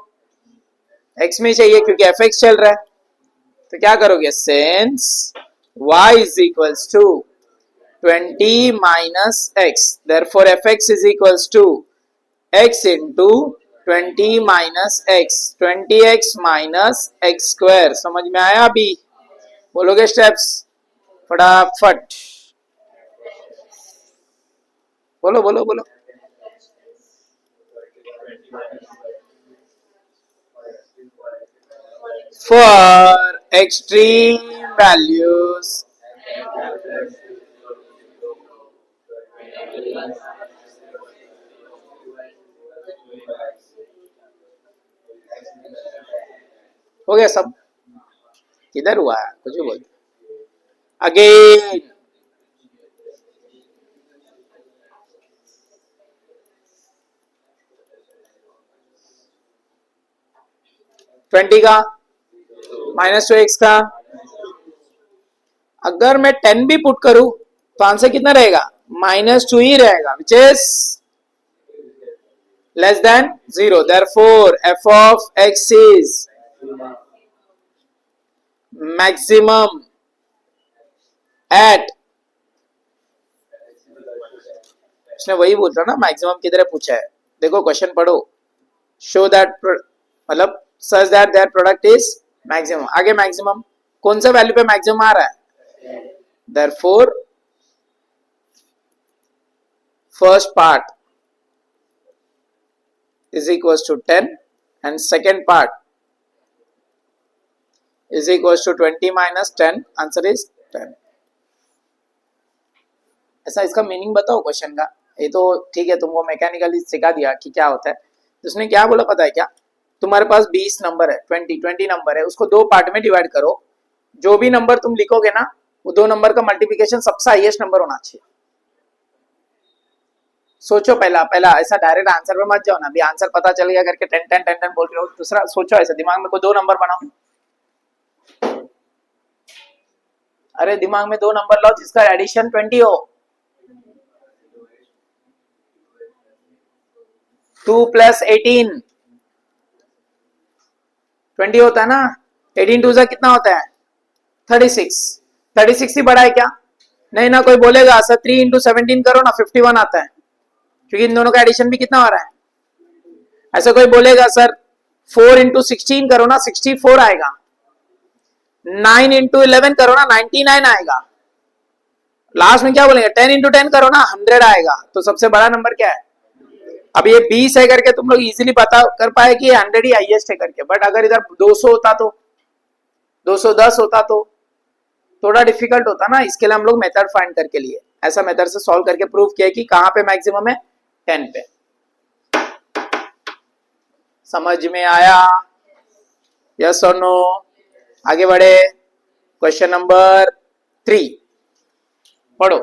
x में चाहिए क्योंकि एफ एक्स चल रहा है। तो क्या करोगे? Since y is equals to 20 minus x, therefore f x is equals to x into 20 minus x, 20x minus x square. समझ में आया? अभी बोलोगे स्टेप्स फटाफट? बोलो बोलो बोलो। For extreme values, हो गया सब? किधर हुआ है? कुछ भी बोलते अगेन। 20 का माइनस 2x का अगर मैं 10 भी पुट करूं तो आंसर कितना रहेगा, -2 ही रहेगा, विच इज लेस देन 0. देयरफॉर f of x is maximum at, उसने वही बोल रहा ना, मैक्सिमम किधर पूछा है, देखो क्वेश्चन पढ़ो, शो दैट मतलब such that their product is maximum, आगे मैक्सिमम कौन सा वैल्यू पे मैक्सिमम आ रहा है, therefore first part is equals to 10 and second part is equals to 20 minus 10, answer is 10. ऐसा इसका मीनिंग बताओ क्वेश्चन का, ये तो ठीक है तुमको मैकेनिकली सिखा दिया कि क्या होता है, तो उसने क्या बोला पता है क्या, तुम्हारे पास 20 नंबर है, 20 नंबर है, उसको दो पार्ट में डिवाइड करो, जो भी नंबर तुम लिखोगे ना वो दो नंबर का मल्टीप्लिकेशन सबसे हाईएस्ट नंबर होना चाहिए. सोचो पहला ऐसा डायरेक्ट आंसर पे मत जाओ ना, अभी आंसर पता चल गया करके 10 बोल रहे हो, दूसरा सोचो ऐसा दिमाग में कोई दो नंबर बनाओ, अरे दिमाग में दो नंबर लाओ जिसका एडिशन 20 हो, 2 + 18 20 होता है ना, 18 2 कितना होता है 36, 36 ही बड़ा है क्या, नहीं ना, कोई बोलेगा सर 3 × 17 करो ना 51 आता है, क्योंकि इन दोनों का एडिशन भी कितना हो रहा है, ऐसा कोई बोलेगा सर 4 × 16 करो ना 64 आएगा, 9 × 11 करो ना 99 आएगा, लास्ट में क्या बोलेंगे 10 × 10 करो ना 100 आएगा, तो सबसे बड़ा नंबर क्या है, अब ये 20 है करके तुम लोग इजीली पता कर पाए कि 100 ही हाईएस्ट है करके, बट अगर इधर 200 होता तो 210 होता तो थोड़ा डिफिकल्ट होता ना, इसके लिए हम लोग मेथड फाइंड करके लिए, ऐसा मेथड से सॉल्व करके प्रूव किया कि कहां पे मैक्सिमम है, 10 पे. समझ में आया, यस और नो, आगे बढ़े, क्वेश्चन नंबर 3 पढ़ो.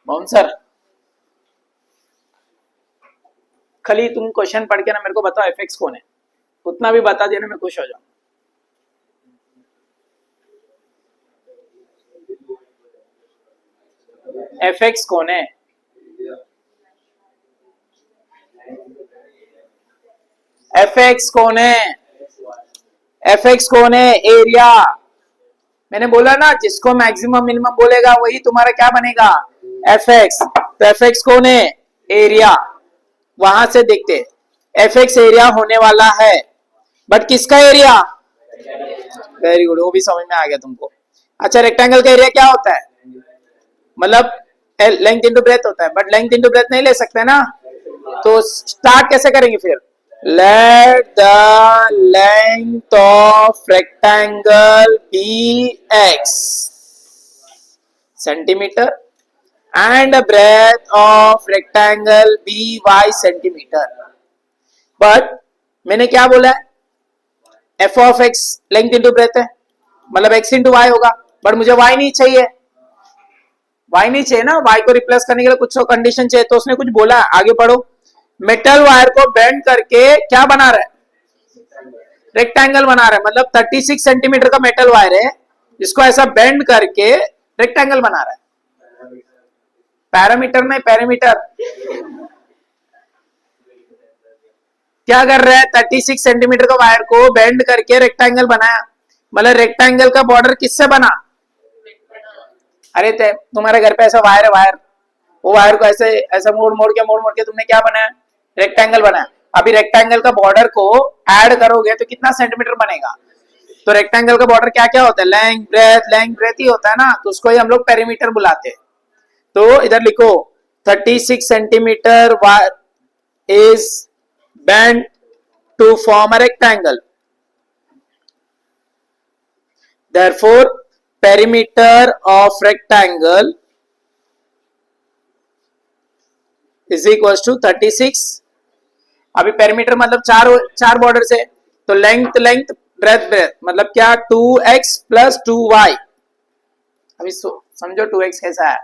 मोहन सर खाली तुम क्वेश्चन पढ़ के ना मेरे को बताओ एफ कौन है, उतना भी बता देना मैं खुश हो जाऊं. एफ कौन है, एफ कौन है, एफ कौन है, एरिया. मैंने बोला ना जिसको मैक्सिमम मिनिमम बोलेगा वही तुम्हारा क्या बनेगा, एफ तो एफ कौन है, एरिया. वहां से देखते एफ एरिया होने वाला है, बट किसका एरिया, वेरी गुड, वो भी समझ में आ गया तुमको. अच्छा रेक्टेंगल का एरिया क्या होता है, मतलब लेंथ इंटू ब्रेथ होता है, बट लेंथ इंटू ब्रेथ नहीं ले सकते ना, तो स्टार्ट कैसे करेंगे फिर, let the length of rectangle be x centimeter and the breadth of rectangle be y centimeter. but मैंने क्या बोला है, f of x length into breath है, मतलब x इंटू वाई होगा, बट मुझे y नहीं चाहिए, y नहीं चाहिए ना, y को रिप्लेस करने के लिए कुछ तो कंडीशन चाहिए, तो उसने कुछ बोला, आगे पढ़ो. मेटल वायर को बेंड करके क्या बना रहा है, रेक्टेंगल बना रहा है, मतलब 36 सेंटीमीटर का मेटल वायर है, इसको ऐसा बेंड करके रेक्टेंगल बना रहा है. पैरामीटर में पैरामीटर क्या कर रहा है, 36 सेंटीमीटर का वायर को बेंड करके रेक्टेंगल बनाया, मतलब रेक्टेंगल का बॉर्डर किससे बना, अरे तुम्हारे घर पे ऐसा वायर है, वायर, वो वायर को ऐसे ऐसा मोड़ के तुमने क्या बनाया, रेक्टेंगल बनाया. अभी रेक्टेंगल का बॉर्डर को ऐड करोगे तो कितना सेंटीमीटर बनेगा, तो रेक्टेंगल का बॉर्डर क्या क्या होता है, लेंथ ब्रेथ ही होता है ना, तो उसको ही हम लोग पेरीमीटर बुलाते हैं. तो इधर लिखो 36 centimetre wire is bend to form a rectangle, therefore perimeter of rectangle is equals to 36. अभी पेरीमीटर मतलब चार बॉर्डर से, तो लेंथ ब्रेथ मतलब क्या 2x + 2y. अभी समझो 2x कैसा है,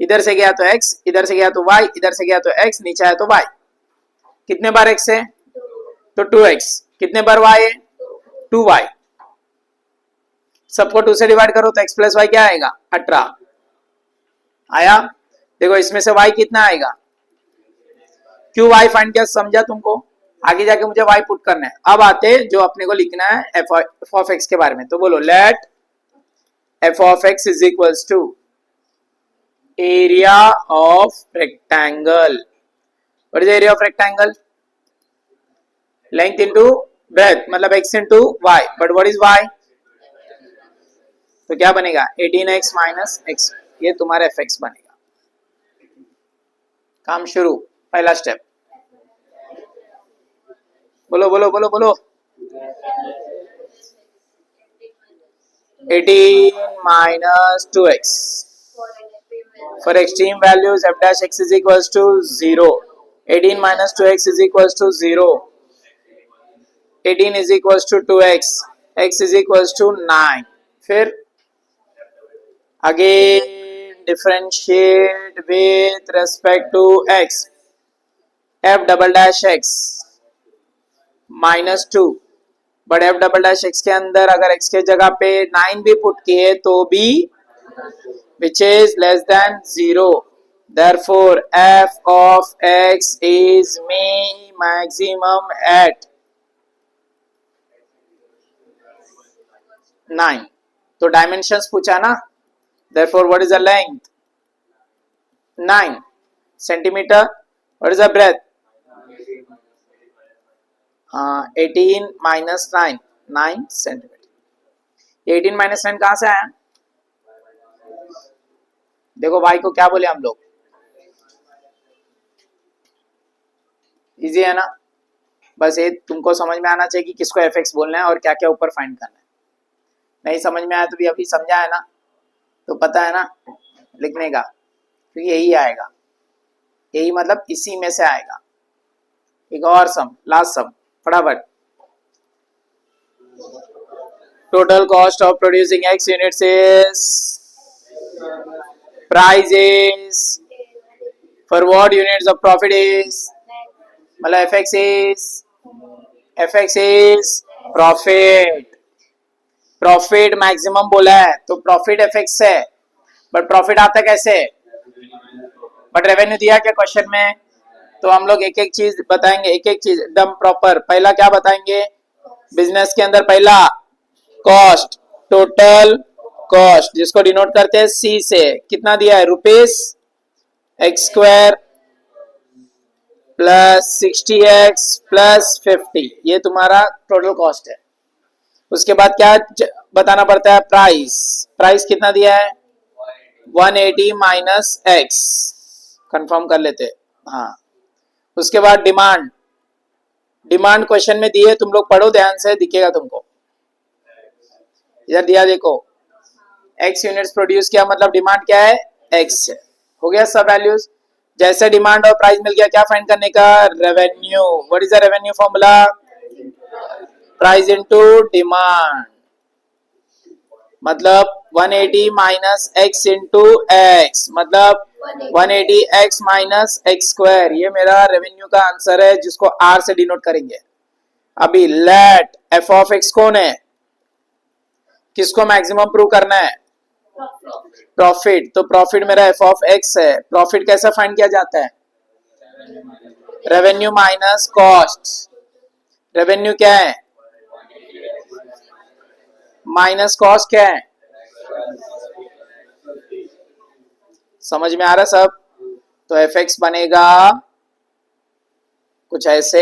इधर से गया तो x, इधर से गया तो y, इधर से गया तो x, नीचे आया तो y। कितने बार x है? तो 2x। कितने बार y है? 2y। सबको 2 से डिवाइड करो तो x प्लस वाई क्या आएगा? 18 आया। देखो इसमें से y कितना आएगा? क्यों y फाइंड किया समझा तुमको? आगे जाके मुझे y पुट करना है। अब आते जो अपने को लिखना है f ऑफ x के बारे में। तो बोलो let f of x is equals to area of rectangle. What is area of rectangle? Length into breadth, मतलब x into y. But what is y? तो क्या बनेगा? 18x minus x। ये तुम्हारा fx बनेगा। काम शुरू। पहला स्टेप बोलो बोलो बोलो बोलो। 18 minus 2x. For extreme values f dash x is equals to 0. 18 minus 2x is equals to 0. 18 is equals to 2x. x is equals to 9. फिर again differentiate with respect to x. f double dash x minus 2. But F double dash x के अंदर अगर x के जगह पे 9 भी put किए तो भी विच is less than 0। therefore f of x is maximum at 9। तो डायमेंशंस पूछा ना, therefore what is the length? 9 centimetre. what is the breadth? 18 minus 9, 9 centimetre. 18 minus 9 कहां से आया? देखो भाई को क्या बोले हम लोग? इजी है ना? बस ये तुमको समझ में आना चाहिए कि किसको एफ एक्स बोलना है और क्या क्या ऊपर फाइंड करना है। नहीं समझ में आया तो भी अभी समझा है ना, तो पता है ना लिखने का, क्योंकि यही आएगा। यही मतलब इसी में से आएगा। एक और सम, लास्ट सम फटाफट। Total cost of producing x units is price is for what units of profit is, मतलब f x is profit. Profit maximum बोला है तो प्रॉफिट एफ एक्स है, बट प्रॉफिट आता कैसे? बट रेवेन्यू दिया क्या क्वेश्चन में? तो हम लोग एक एक चीज बताएंगे, एक एक चीज एकदम प्रॉपर। पहला क्या बताएंगे बिजनेस के अंदर? पहला कॉस्ट, टोटल कॉस्ट, जिसको डिनोट करते हैं सी से। कितना दिया है? Rupees x square plus 60x plus 50, ये तुम्हारा टोटल कॉस्ट है। उसके बाद क्या बताना पड़ता है? प्राइस। प्राइस कितना दिया है? 180 माइनस एक्स, कंफर्म कर लेते। हाँ, उसके बाद डिमांड। डिमांड क्वेश्चन में दिए, तुम लोग पढ़ो ध्यान से, दिखेगा तुमको। इधर दिया देखो, x यूनिट्स प्रोड्यूस किया, मतलब डिमांड क्या है? x है। हो गया सब वैल्यूज। जैसे डिमांड और प्राइस मिल गया, क्या फाइंड करने का? Revenue. What is the revenue formula? Price into demand, मतलब 180 माइनस x इंटू एक्स, मतलब 180x माइनस एक्स स्क्वायर। ये मेरा रेवेन्यू का आंसर है, जिसको r से डिनोट करेंगे। अभी लेट f ऑफ x कौन है? किसको मैक्सिमम प्रूव करना है? प्रॉफिट। तो प्रॉफिट मेरा f ऑफ x है। प्रॉफिट कैसे फाइंड किया जाता है? Revenue minus cost. रेवेन्यू क्या है? माइनस कॉस्ट क्या है? समझ में आ रहा सब? तो एफ एक्स बनेगा कुछ ऐसे,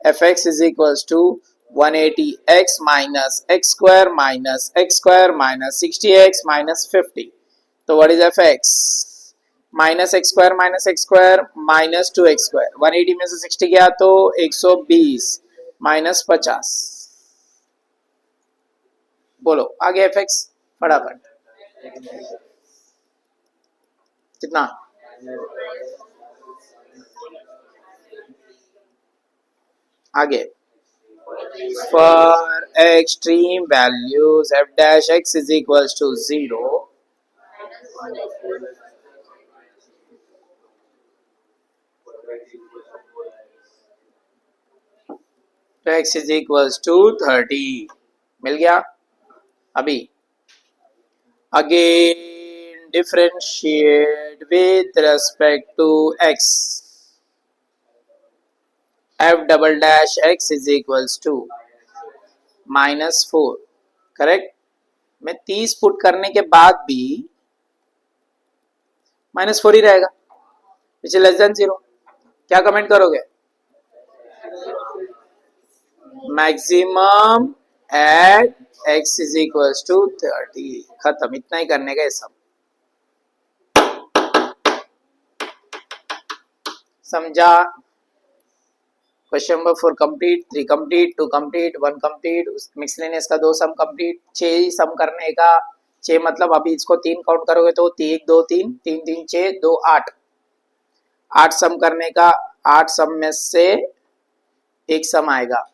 f x is equals to 180x minus x square minus x square minus 60x minus 50। तो what is f x? Minus x square minus 2x square. 180 में से 60 गया तो 120 माइनस 50। बोलो आगे एफ एक्स फटाफट कितना? आगे for extreme values f dash x is equals to 0, तो x इज इक्वल्स टू 30 मिल गया। अभी again differentiate with respect to x, f double dash x is equals to -4, correct. मैं 30 पुट करने के बाद भी -4 ही रहेगा, विच इज लेस देन 0। क्या कमेंट करोगे? Maximum at x is equals to 30। खत्म, इतना ही करने का ये सब। समझा? Question number 4 complete, 3 complete, 2 complete, 1 complete, miscellaneous का 2 सम कंप्लीट, 6 ही सम करने का। 6 मतलब अभी इसको 3 काउंट करोगे तो 1 2 3 3 3 6 2 8, 8 सम करने का। 8 सम में से एक सम आएगा,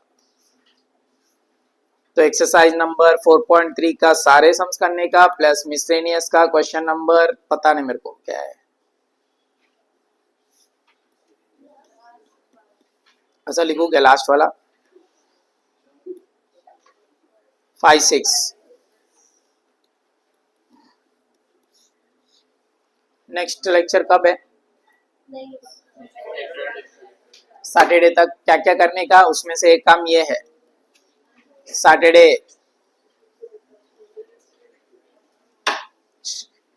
तो एक्सरसाइज नंबर 4.3 का सारे सम्स करने का प्लस मिसलेनियस का क्वेश्चन नंबर पता नहीं मेरे को क्या है, ऐसा लिखोगे लास्ट वाला 5 6। नेक्स्ट लेक्चर कब है? सैटरडे तक। क्या क्या करने का, उसमें से एक काम ये है, सैटरडे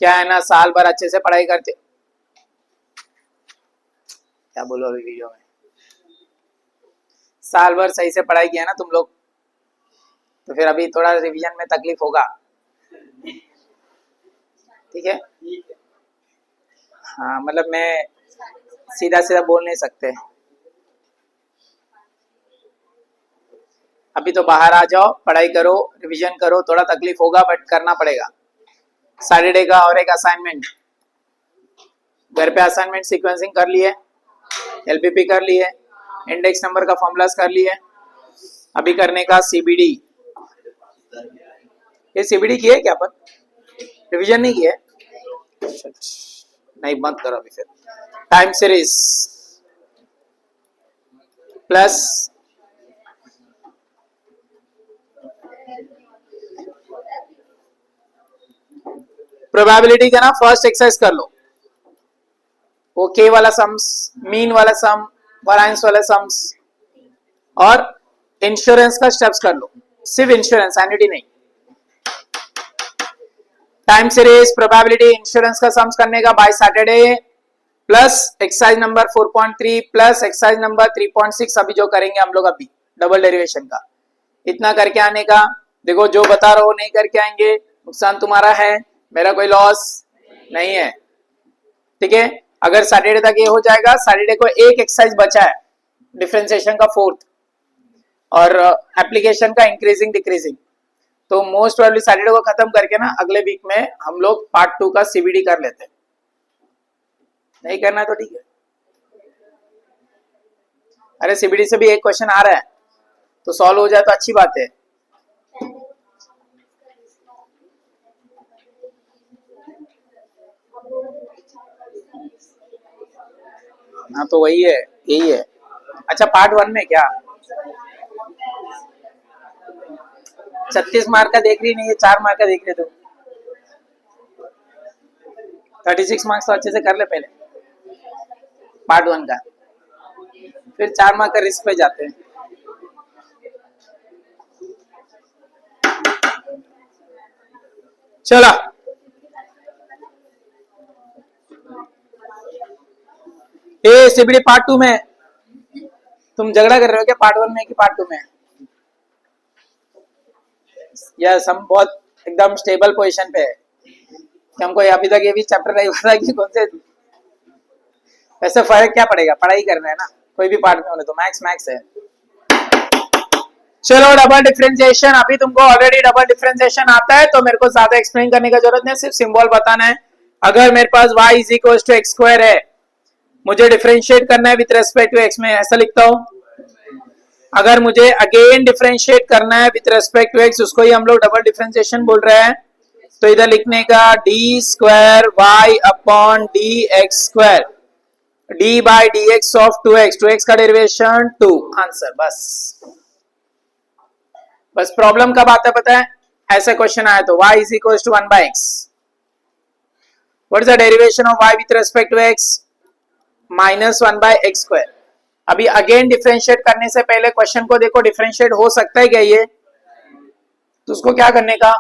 क्या है ना, साल भर अच्छे से पढ़ाई करते, क्या बोलो अभी वीडियो में, साल भर सही से पढ़ाई किया ना तुम लोग, तो फिर अभी थोड़ा रिवीजन में तकलीफ होगा, ठीक है? हाँ मतलब मैं सीधा सीधा बोल नहीं सकते। अभी तो बाहर आ जाओ, पढ़ाई करो, रिवीजन करो, थोड़ा तकलीफ होगा बट करना पड़ेगा। सैटरडे का और एक असाइनमेंट, घर पे असाइनमेंट सीक्वेंसिंग कर लिए, एलपीपी कर लिए, इंडेक्स नंबर का फॉर्मूलास कर लिए। अभी करने का सीबीडी। ये सीबीडी की है क्या पर? रिवीजन नहीं किया? नहीं, मत करो अभी। फिर टाइम सीरीज प्लस प्रोबेबिलिटी का ना फर्स्ट एक्सरसाइज कर लो, वो के वाला सम्स, मीन वाला सम, वैरिएंस वाला सम्स, और इंश्योरेंस का स्टेप्स कर लो, सिर्फ इंश्योरेंस, एन्युटी नहीं। टाइम सीरीज, प्रोबेबिलिटी, इंश्योरेंस का सम्स करने का by Saturday, plus exercise number 4.3 plus exercise number 3.6 अभी जो करेंगे हम लोग अभी डबल डेरिवेशन का, इतना करके आने का। देखो जो बता रहा हूं नहीं करके आएंगे, नुकसान तुम्हारा है, मेरा कोई लॉस नहीं है, ठीक है? अगर सैटरडे तक ये हो जाएगा, सैटरडे को एक एक्सरसाइज बचा है डिफरेंशिएशन का 4th और एप्लीकेशन का इंक्रीजिंग डिक्रीजिंग, तो मोस्ट प्रोबेबली सैटरडे को खत्म करके ना अगले वीक में हम लोग पार्ट 2 का सीबीडी कर लेते हैं। नहीं करना है तो ठीक है। अरे सीबीडी से भी एक क्वेश्चन आ रहा है तो सॉल्व हो जाए तो अच्छी बात है। हाँ तो वही है, यही है। अच्छा पार्ट 1 में क्या 36 मार्क का देख रही नहीं है, 4 मार्क का देख रहे तुम। 36 मार्क्स तो अच्छे से कर ले पहले पार्ट 1 का, फिर 4 मार्क का रिस्क पे जाते हैं। चलो ए सीबीडी पार्ट 2 में तुम झगड़ा कर रहे हो क्या, पार्ट 1 में कि पार्ट 2 में? यस, हम बहुत एकदम स्टेबल पोजीशन पे है कि हमको अभी तक ये भी चैप्टर नहीं पता कि कौन से, वैसे फर्क क्या पड़ेगा, पढ़ाई करना है ना, कोई भी पार्ट में होने तो मैक्स मैक्स है। चलो डबल डिफरेंशिएशन, अभी तुमको ऑलरेडी डबल डिफरेंशिएशन आता है तो मेरे को ज्यादा एक्सप्लेन करने का जरूरत नहीं, सिर्फ सिंबल बताना है। अगर मेरे पास y is equal to x square है, मुझे डिफरेंशिएट करना है विद रेस्पेक्ट टू x में, ऐसा लिखता हूं। अगर मुझे अगेन डिफरेंशिएट करना है विद रेस्पेक्ट टू x, उसको ही हम लोग डबल डिफरेंशिएशन बोल रहे हैं, तो इधर लिखने का d square y upon d x square, d by d x of 2x, 2x का डेरिवेशन 2, आंसर बस। बस प्रॉब्लम कब आता है पता है, ऐसा क्वेश्चन आया तो y is equal to 1/x, what is the derivation of y with respect to x, -1/x square. अभी अगेन डिफरेंशिएट करने से पहले क्वेश्चन को देखो, डिफरेंशिएट हो सकता है क्या ये, तो उसको क्या करने का,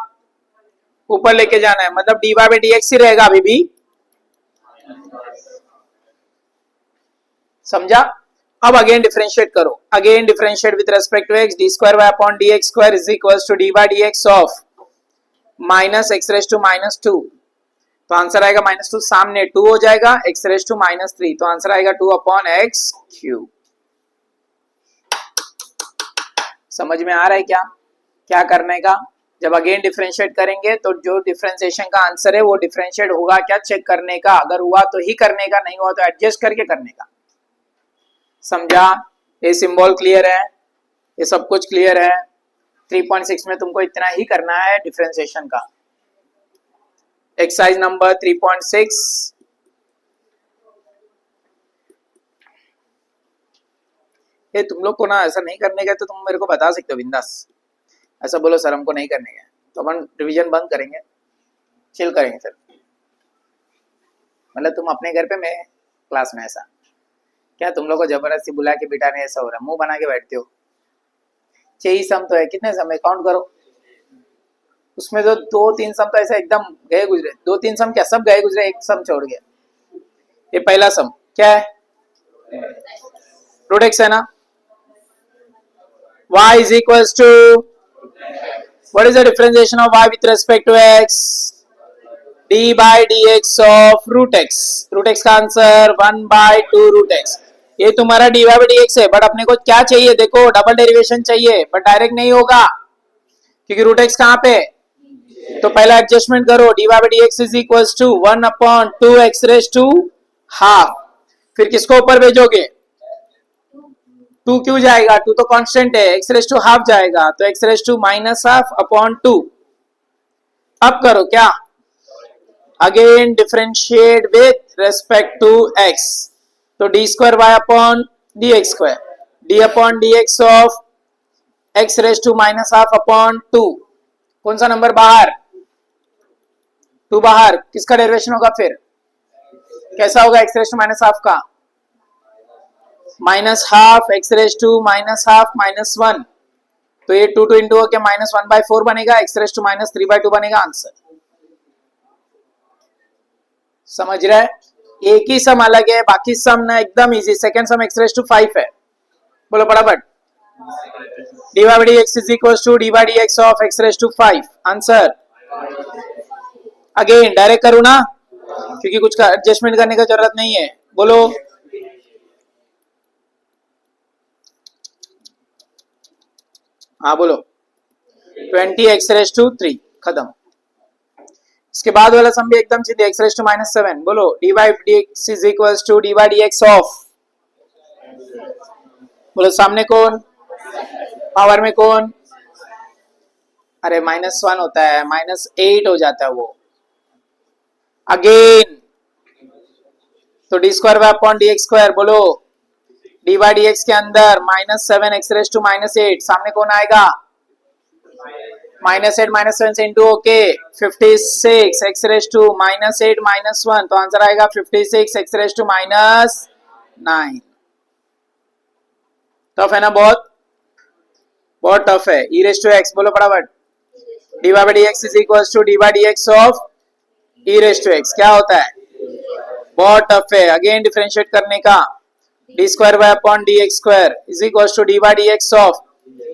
ऊपर लेके जाना है, मतलब dy बाई dx ही रहेगा अभी भी, समझा। अब अगेन डिफरेंशिएट करो, again differentiate with respect to x, d square y upon d x square is equals to d by d x of minus x raise to -2, तो आंसर आएगा -2, सामने 2 हो जाएगा, x रेस टू -3, तो answer आएगा 2 upon x cube. समझ में आ रहा है क्या क्या करने का, जब अगेन डिफरेंशिएट करेंगे तो जो डिफरेंशिएशन का आंसर है वो डिफरेंशिएट होगा क्या चेक करने का, अगर हुआ तो ही करने का, नहीं हुआ तो एडजस्ट करके करने का, समझा। ये सिंबल क्लियर है, ये सब कुछ क्लियर है। 3.6 में तुमको इतना ही करना है डिफरेंशिएशन का। एक्सरसाइज नंबर 3.6, ये तुम लोग को ना ऐसा नहीं करने का तो तुम मेरे को बता सकते हो बिंदास, ऐसा बोलो सर हमको नहीं करने का, तो अपन रिवीजन बंद करेंगे, चिल करेंगे सर, मतलब तुम अपने घर पे, मैं क्लास में, ऐसा क्या तुम लोग को जबरदस्ती बुला के बिठाने ऐसा हो रहा है, मुंह बना के बैठते हो। 6 सम तो है, कितने सम है काउंट करो, उसमें तो 2-3 सम तो ऐसा एकदम गए गुजरे, 2-3 सम क्या सब गए गुजरे, एक सम छोड़ गया। ये पहला सम क्या है, रूट एक्स है ना, y is equals to, what is the differentiation of y with respect to x, d by dx of root x, root x का आंसर 1/2 root x, ये तुम्हारा dy by dx है, बट अपने को क्या चाहिए देखो, डबल डेरिवेशन चाहिए, बट डायरेक्ट नहीं होगा क्योंकि रूट x कहाँ पे, तो पहला एडजस्टमेंट करो, dy by dx is equals to 1/2 x raised to half, फिर किसको ऊपर भेजोगे, 2 क्यों जाएगा, 2 तो कांस्टेंट है, x रेस टू हाफ जाएगा, तो x raise to -half upon 2। अब करो क्या, again differentiate with respect to x, तो d square y upon d x square, d upon d x of x raise to -half upon 2, कौन सा number बाहर, 2 बाहर, किसका डेरिवेशन होगा फिर, कैसा होगा x रेस टू -हाफ का, -half x raise to -half -1, तो ये 2 इंटू होके -1/4 बनेगा, x रेस टू -3/2 बनेगा आंसर, समझ रहे, एक ही सम अलग है, बाकी सम ना एकदम easy. Second sum x raise to 5 है, बोलो फटाफट, dy by dx is equals to dy by dx of x raise to 5, answer again direct करूँ ना, क्योंकि कुछ का एडजस्टमेंट करने का जरूरत नहीं है, बोलो हाँ बोलो, 20x रेस टू 3, खत्म। इसके बाद वाला सम भी एकदम सीधे, x रेस टू -7, बोलो dy by dx is equals to dy by dx of, बोलो सामने कौन, पावर में कौन, अरे -1 होता है, -8 हो जाता है वो, अगेन तो d square by upon d x square, बोलो डी बाई डी एक्स के अंदर -7 x रेस टू -8, सामने कौन आएगा, -8 से into okay 56 x raise to -8 -1, तो आंसर आएगा 56 x रेस टू -9। टफ है ना, बहुत बहुत टफ है। e रेस टू x, बोलो फटाफट, d by d x is equal to d by d x of e raise to x, क्या होता है, बहुत टफ है, अगेन डिफरेंशिएट करने का, d square by upon d x square is equal to d by d x of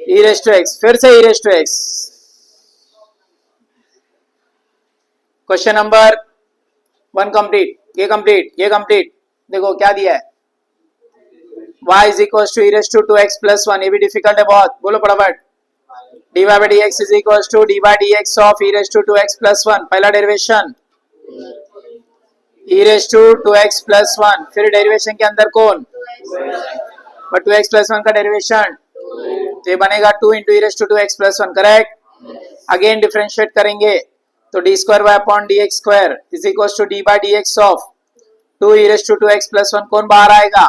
e raise to x, फिर से e raise to x. Question number 1 complete, ये कंप्लीट, ये कंप्लीट, देखो क्या दिया है, y is equal to e raise to 2x + 1, ये भी डिफिकल्ट है बहुत, बोलो फटाफट, d y by d x is equal to d by d x of e raise to 2x + 1, पहला derivation e raise to 2x + 1, फिर derivation के अंदर कौन, बट 2x + 1 का डेरिवेशन, तो ये बनेगा 2 into e raise to 2x + 1, correct. Again differentiate करेंगे तो d square by upon d x square is equal to d by d x of 2 e raise to 2x + 1, कौन बाहर आएगा,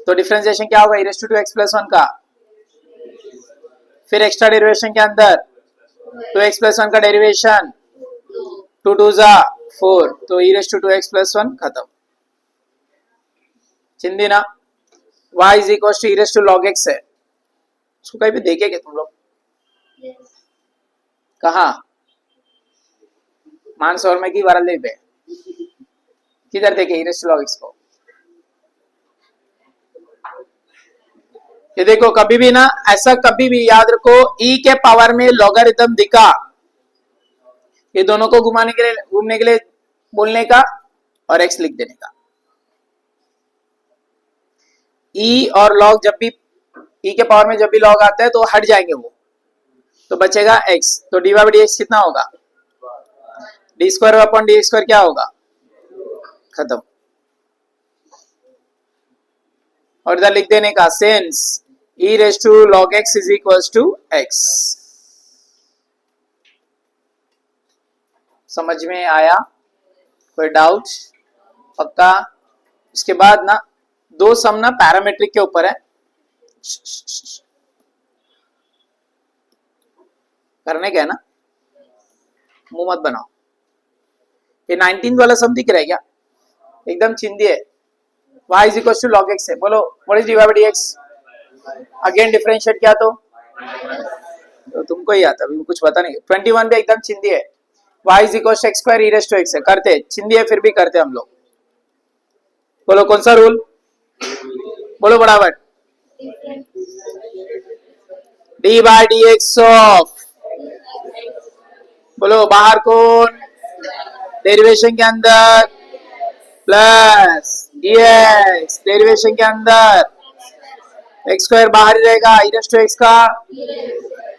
तो डिफरेंशिएशन क्या होगा, ई रेस टू 2x + 1 का, फिर एक्स्ट्रा डेरिवेशन के अंदर 2x+1 का डेरिवेशन 2 2 जा 4, तो e रेस टू 2x+1 खत्म। चिंदी ना, y is equal to e raise to log x है। उसको कहीं भी देखे क्या तुम लोग? कहा मानसौर में की वारल पे किधर देखे e raise to log x को? ये देखो कभी भी ना, ऐसा कभी भी याद रखो, e के पावर में लॉगरिथम दिखा, ये दोनों को घूमने के लिए बोलने का और x लिख देने का। e और log जब भी e के पावर में जब भी log आता है तो हट जाएंगे वो, तो बचेगा x। तो dy बाई dx कितना होगा? D square upon d square क्या होगा? खत्म। और इधर लिख देने का since e raise to log x is equal to x। समझ में आया? कोई डाउट? पक्का? इसके बाद ना दो सम ना पैरामीट्रिक के ऊपर है, करने क्या है ना, मुंह मत बनाओ। ये 19 वाला सम दिख रहा है क्या? एकदम चिंदी है। y is equal to log x है, बोलो what is dy by dx? Again differentiate किया तो तुमको ही आता, अभी कुछ पता नहीं। 21 पे एकदम चिंदी है। y is equal to x square e raise to x है, करते चिंदी है फिर भी करते हम लोग। बोलो कौन सा रूल? बोलो बराबर। D by d x of, बोलो बाहर कौन? डेरिवेशन के अंदर प्लस dx, डेरिवेशन के अंदर x स्क्वायर बाहर ही रहेगा, e रेस टू x का,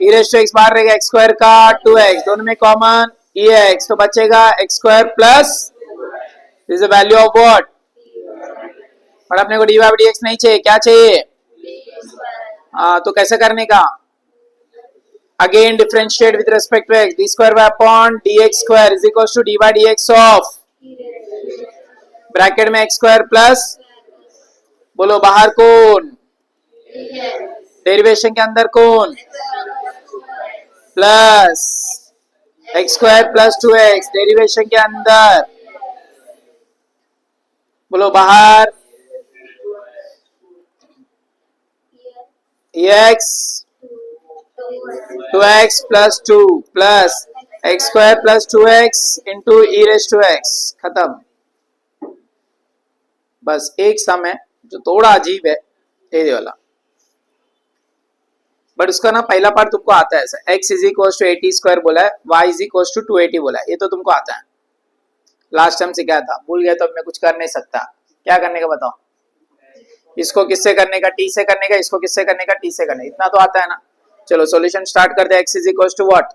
e रेस टू x बाहर रहेगा, x स्क्वायर का 2x, दोनों में कॉमन ex, तो बचेगा x square plus this is the value of what? और अपने को डी बाई dx नहीं चाहिए, क्या चाहिए? हाँ, तो कैसे करने का? Again differentiate with respect to x, d square by upon dx square is equal to d by dx of, bracket में x स्क्वायर प्लस, बोलो बाहर कौन? डेरिवेशन के अंदर कौन? Plus x square plus 2x, derivation के अंदर, बोलो बाहर x 2x plus 2 plus x square plus 2x into e raise to x। खत्म। बस एक सम है जो थोड़ा अजीब है, ये वाला, बट उसका ना पहला पार्ट तुमको आता है ऐसा, x is equal to 80 square बोला है, y इज इक्वल टू 280 बोला है, ये तो तुमको आता है। लास्ट टाइम सिखाया था, भूल गया तो अब मैं कुछ कर नहीं सकता। क्या करने का बताओ? इसको किससे करने का? t से करने का। इसको किससे करने का? t से करने, इतना तो आता है ना। चलो सॉल्यूशन स्टार्ट करते हैं। x is equal to what?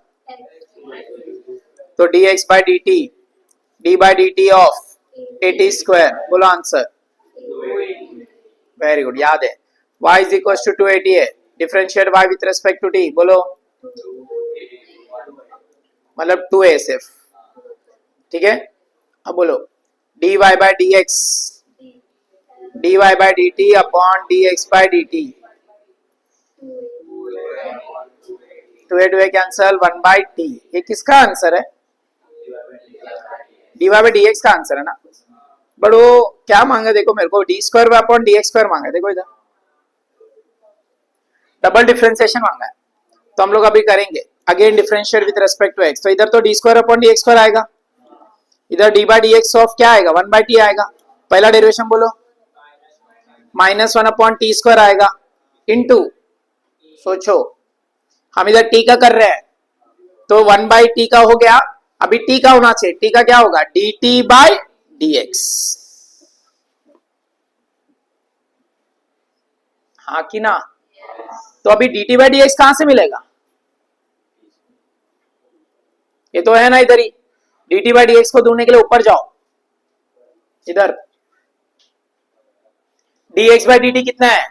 तो dx by dt, d by dt of 80 square, बोलो आंसर। वेरी गुड, याद है। y इज इक्वल टू 280 है, differentiate y with respect to t, बोलो मतलब 2a सिर्फ, ठीक है। अब बोलो dy by dx, dy by dt upon dx by dt, 2a 2a cancel, 1 by t। ये किसका आंसर है? dy बाई dx का आंसर है ना। बट वो क्या मांगा देखो मेरे को, D square upon dx square मांगा है, देखो इधर डबल डिफरेंशिएशन मांगा है, तो हम लोग अभी करेंगे। Again differentiate with respect to x, तो इधर तो d square upon dx square आएगा, इधर डी बाई dx ऑफ क्या आएगा? 1 बाई टी आएगा। पहला डेरिवेशन बोलो -1 अपॉन टी स्क्वायर आएगा, इनटू, सोचो हम इधर टी का कर रहे हैं, तो 1 बाई टी का हो गया, अभी टी का होना चाहिए, टी का क्या होगा? dt by dx। हाँ कि ना? तो अभी dt बाई dx कहां से मिलेगा? ये तो है ना इधर ही, dt बाई dx को ढूंढने के लिए ऊपर जाओ, इधर dx बाई dt कितना है?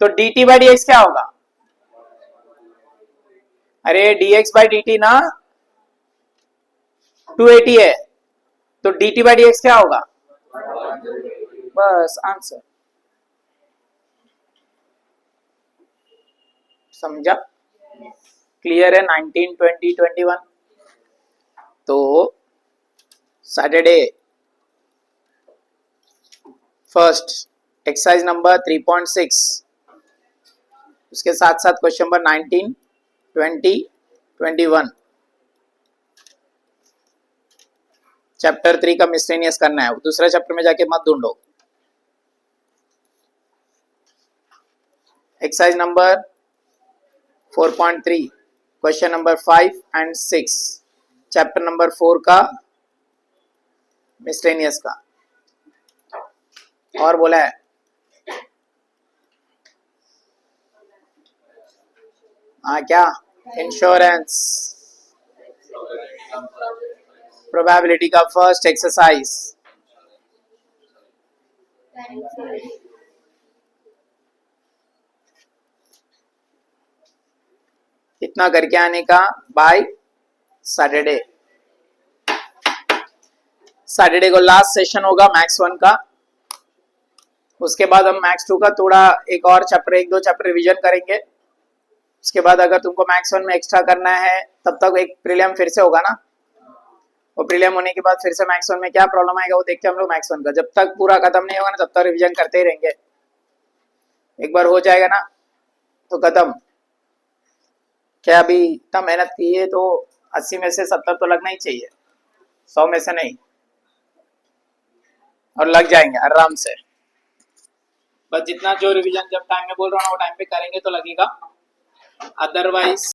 तो dt बाई dx क्या होगा? अरे dx बाई dt ना 280 है, तो dt बाई dx क्या होगा? बस आंसर। समझा? क्लियर है? 19, 20, 21। तो सैटरडे फर्स्ट एक्सरसाइज नंबर 3.6, उसके साथ साथ क्वेश्चन नंबर 19, 20, 21 चैप्टर 3 का मिसलेनियस करना है। दूसरा चैप्टर में जाके मत ढूंढो। Exercise number 4.3 question number 5 and 6 chapter number 4 का मिसलेनियस का। और बोला है क्या? इंश्योरेंस प्रोबेबिलिटी का फर्स्ट एक्सरसाइज। इतना करके आने का बाय सैटरडे। सैटरडे को लास्ट सेशन होगा मैथ्स 1 का। उसके बाद हम मैथ्स 2 का थोड़ा एक और चैप्टर, एक दो चैप्टर रिवीजन करेंगे। उसके बाद अगर तुमको मैथ्स 1 में एक्स्ट्रा करना है तब तक एक प्रीलिम फिर से होगा ना। वो प्रीलिम होने के बाद फिर से मैथ्स 1 में क्या प्रॉब्लम आएगा वो देखते हैं हम लोग मैथ्स 1 का। जब तक पूरा खत्म नहीं होगा ना तब तक रिवीजन करते ही रहेंगे। एक बार हो जाएगा ना तो खत्म। क्या अभी इतना मेहनत की है तो 80 में से 70 तो लगना ही चाहिए, 100 में से नहीं। और लग जाएंगे आराम से। बस जितना जो रिवीजन जब टाइम में बोल रहा हूँ वो टाइम पे करेंगे तो लगेगा, अदरवाइज